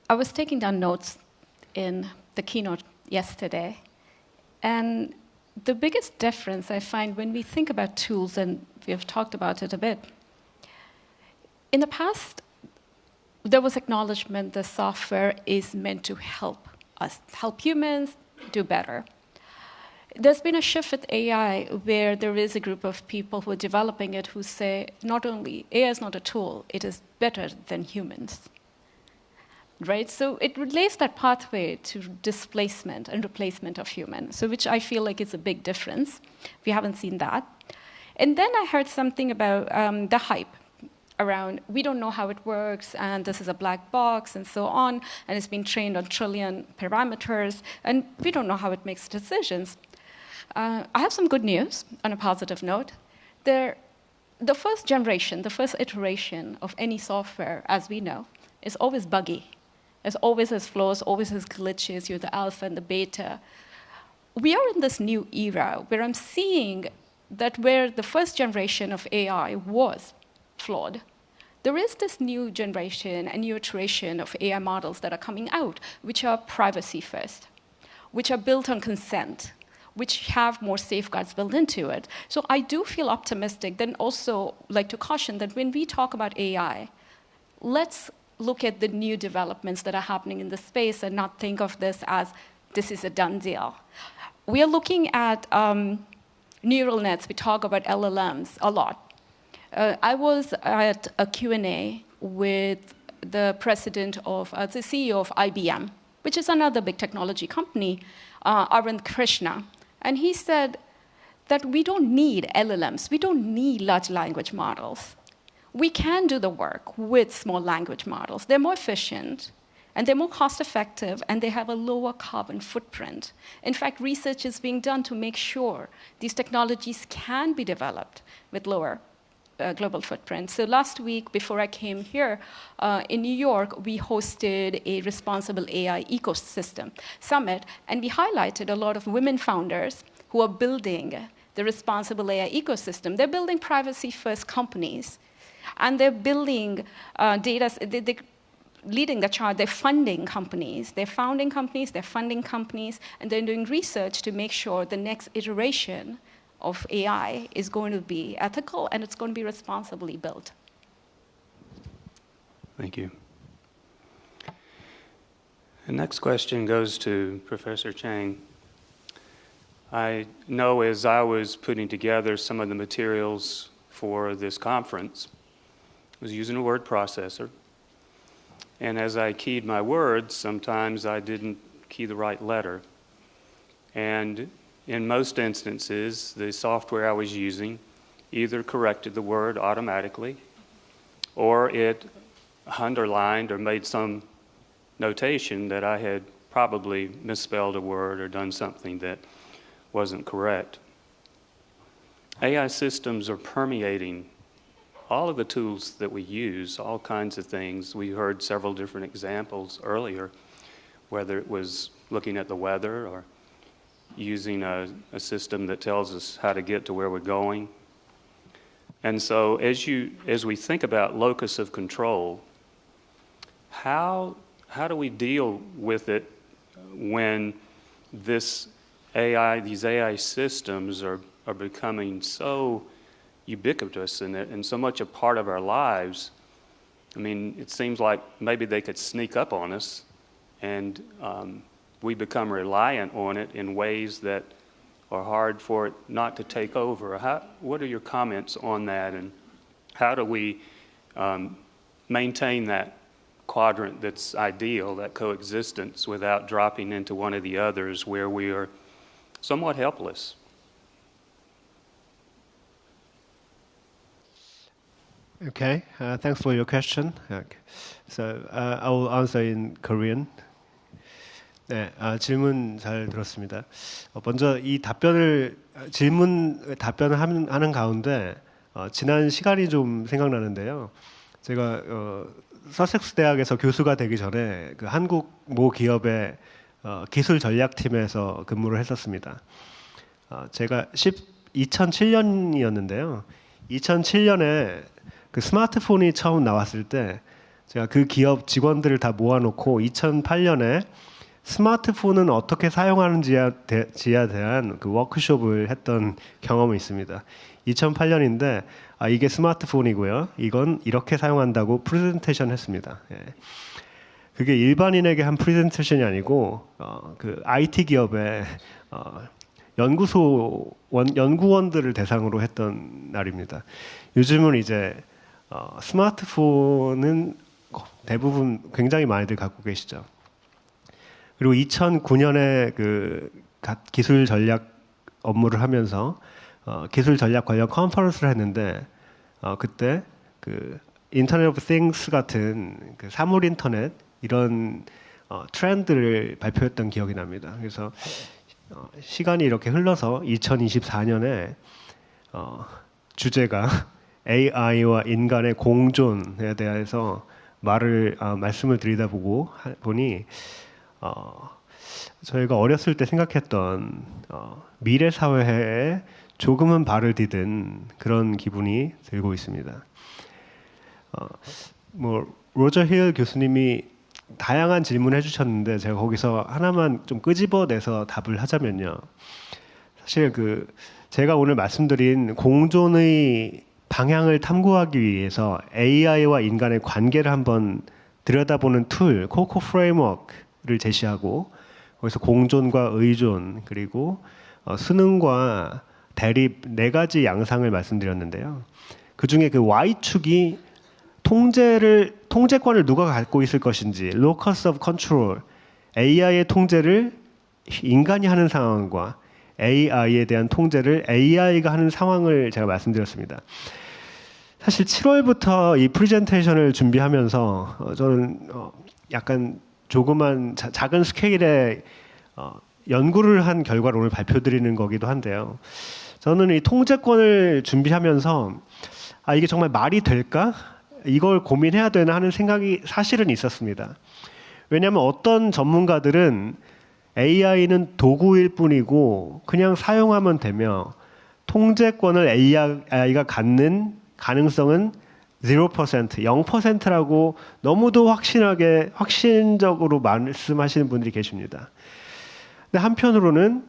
I was taking down notes in the keynote yesterday, and the biggest difference I find when we think about tools, and we have talked about it a bit, in the past, there was acknowledgement that software is meant to help us, help humans do better. There's been a shift with AI where there is a group of people who are developing it who say not only AI is not a tool, it is better than humans. Right? So it relates that pathway to displacement and replacement of humans, so which I feel like is a big difference. We haven't seen that. And then I heard something about the hype around we don't know how it works, and this is a black box, and so on, and it's been trained on trillion parameters, and we don't know how it makes decisions. I have some good news on a positive note. The first generation, the first iteration of any software, as we know, is always buggy. It always has flaws, always has glitches. You're the alpha and the beta. We are in this new era where I'm seeing that where the first generation of AI was flawed, there is this new generation and new iteration of AI models that are coming out, which are privacy first, which are built on consent, which have more safeguards built into it. So I do feel optimistic, then also like to caution that when we talk about AI, let's look at the new developments that are happening in the space and not think of this as this is a done deal. We are looking at neural nets. We talk about LLMs a lot. I was at a Q&A with the president of, the CEO of IBM, which is another big technology company, Arvind Krishna. And he said that we don't need LLMs. We don't need large language models. We can do the work with small language models. They're more efficient, and they're more cost-effective, and they have a lower carbon footprint. In fact, research is being done to make sure these technologies can be developed with lower global footprint. So last week, before I came here in New York, we hosted a responsible AI ecosystem summit, and we highlighted a lot of women founders who are building the responsible AI ecosystem. They're building privacy-first companies, and they're building they're leading the charge. They're funding companies. They're founding companies, they're funding companies, and they're doing research to make sure the next iteration of AI is going to be ethical and it's going to be responsibly built. Thank you. The next question goes to Professor Chang. I know as I was putting together some of the materials for this conference, I was using a word processor. And as I keyed my words, sometimes I didn't key the right letter. And in most instances, the software I was using either corrected the word automatically, or it underlined or made some notation that I had probably misspelled a word or done something that wasn't correct. AI systems are permeating all of the tools that we use, all kinds of things. We heard several different examples earlier, whether it was looking at the weather or using a system that tells us how to get to where we're going. And so as we think about locus of control, how do we deal with it when these AI systems are becoming so ubiquitous and so much a part of our lives? I mean, it seems like maybe they could sneak up on us, and we become reliant on it in ways that are hard for it not to take over. What are your comments on that, and how do we maintain that quadrant that's ideal, that coexistence, without dropping into one of the others where we are somewhat helpless? Okay, thanks for your question. Okay. So I will answer in Korean. 네, 질문 잘 들었습니다. 먼저 이 답변을 하는 가운데 지난 시간이 좀 생각나는데요. 제가 서식스대학에서 교수가 되기 전에 그 한국 모 기업의 기술 전략팀에서 근무를 했었습니다. 제가 2007년이었는데요. 2007년에 그 스마트폰이 처음 나왔을 때 제가 그 기업 직원들을 다 모아놓고 2008년에 스마트폰은 어떻게 사용하는지에 대한 그 워크숍을 했던 경험이 있습니다. 2008년인데 이게 스마트폰이고요. 이건 이렇게 사용한다고 프레젠테이션 했습니다. 예. 그게 일반인에게 한 프레젠테이션이 아니고 그 IT 기업의 연구원들을 대상으로 했던 날입니다. 요즘은 이제 스마트폰은 대부분 굉장히 많이들 갖고 계시죠. 그리고 2009년에 그 기술 전략 업무를 하면서 기술 전략 관련 컨퍼런스를 했는데 그때 그 인터넷 오브 띵스 같은 그 사물 인터넷 이런 트렌드를 발표했던 기억이 납니다. 그래서 시간이 이렇게 흘러서 2024년에 주제가 AI와 인간의 공존에 대해서 말씀을 드리다 보니 저희가 어렸을 때 생각했던 미래 사회에 조금은 발을 디딘 그런 기분이 들고 있습니다. 로저 힐 교수님이 다양한 질문을 해주셨는데 제가 거기서 하나만 좀 끄집어내서 답을 하자면요. 사실 제가 오늘 말씀드린 공존의 방향을 탐구하기 위해서 AI와 인간의 관계를 한번 들여다보는 툴, 코코 프레임워크를 제시하고 거기서 공존과 의존 그리고 수능과 대립 네 가지 양상을 말씀드렸는데요. 그 중에 그 Y축이 통제권을 누가 갖고 있을 것인지, locus of control, AI의 통제를 인간이 하는 상황과 AI에 대한 통제를 AI가 하는 상황을 제가 말씀드렸습니다. 사실 7월부터 이 프레젠테이션을 준비하면서 저는 약간 조그만 작은 스케일의 연구를 한 결과를 오늘 발표드리는 거기도 한데요. 저는 이 통제권을 준비하면서 이게 정말 말이 될까? 이걸 고민해야 되나 하는 생각이 사실은 있었습니다. 왜냐하면 어떤 전문가들은 AI는 도구일 뿐이고 그냥 사용하면 되며 통제권을 AI가 갖는 가능성은 0%, 0%라고 너무도 확신적으로 말씀하시는 분들이 계십니다. 근데 한편으로는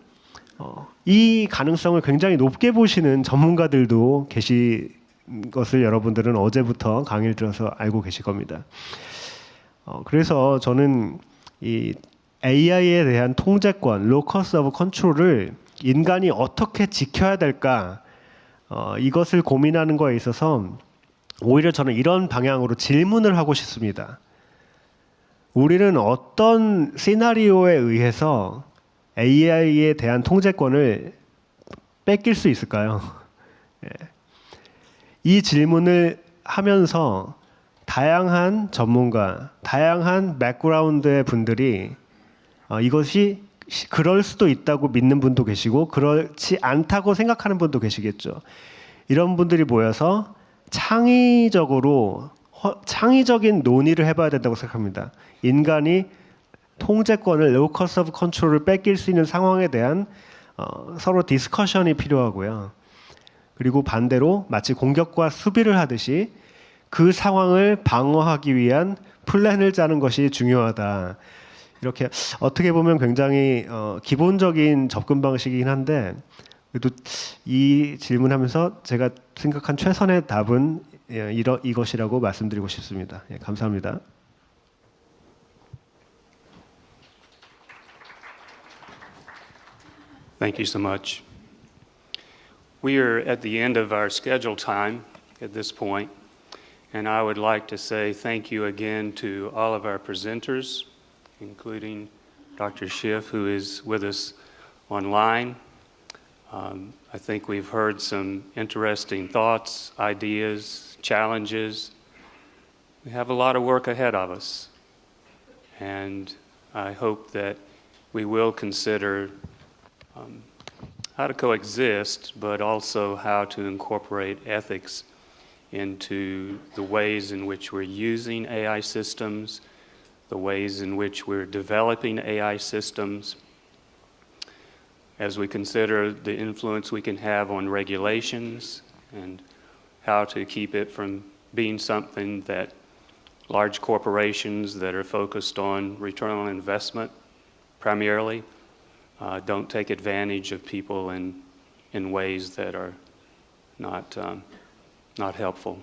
이 가능성을 굉장히 높게 보시는 전문가들도 계신 것을 여러분들은 어제부터 강의를 들어서 알고 계실 겁니다. 그래서 저는 이 AI에 대한 통제권, 로커스 오브 컨트롤을 인간이 어떻게 지켜야 될까, 이것을 고민하는 거에 있어서 오히려 저는 이런 방향으로 질문을 하고 싶습니다. 우리는 어떤 시나리오에 의해서 AI에 대한 통제권을 뺏길 수 있을까요? 이 질문을 하면서 다양한 전문가, 다양한 백그라운드의 분들이 이것이 그럴 수도 있다고 믿는 분도 계시고 그렇지 않다고 생각하는 분도 계시겠죠. 이런 분들이 모여서 창의적인 논의를 해봐야 된다고 생각합니다. 인간이 통제권을, 로커스 오브 컨트롤을 뺏길 수 있는 상황에 대한 서로 디스커션이 필요하고요. 그리고 반대로 마치 공격과 수비를 하듯이 그 상황을 방어하기 위한 플랜을 짜는 것이 중요하다. 이렇게 어떻게 보면 굉장히 기본적인 접근 방식이긴 한데, 그래도 이 질문하면서 제가 생각한 최선의 답은 이것이라고 말씀드리고 싶습니다. 예, 감사합니다. Thank you so much. We are at the end of our scheduled time at this point, and I would like to say thank you again to all of our presenters, including Dr. Schiff, who is with us online. I think we've heard some interesting thoughts, ideas, challenges. We have a lot of work ahead of us, and I hope that we will consider how to coexist, but also how to incorporate ethics into the ways in which we're using AI systems, the ways in which we're developing AI systems, as we consider the influence we can have on regulations and how to keep it from being something that large corporations that are focused on return on investment primarily don't take advantage of people in ways that are not helpful.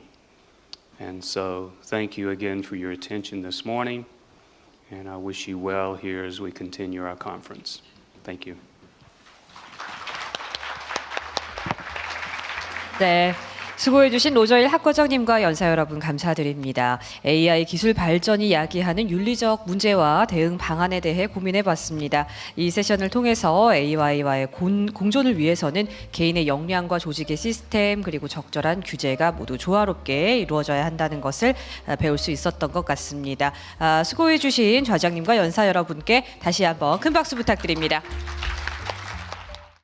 And so thank you again for your attention this morning, and I wish you well here as we continue our conference. Thank you. 네. 수고해주신 로저일 학과장님과 연사 여러분 감사드립니다. AI 기술 발전이 야기하는 윤리적 문제와 대응 방안에 대해 고민해봤습니다. 이 세션을 통해서 AI와의 공존을 위해서는 개인의 역량과 조직의 시스템 그리고 적절한 규제가 모두 조화롭게 이루어져야 한다는 것을 배울 수 있었던 것 같습니다. 수고해주신 좌장님과 연사 여러분께 다시 한번 큰 박수 부탁드립니다.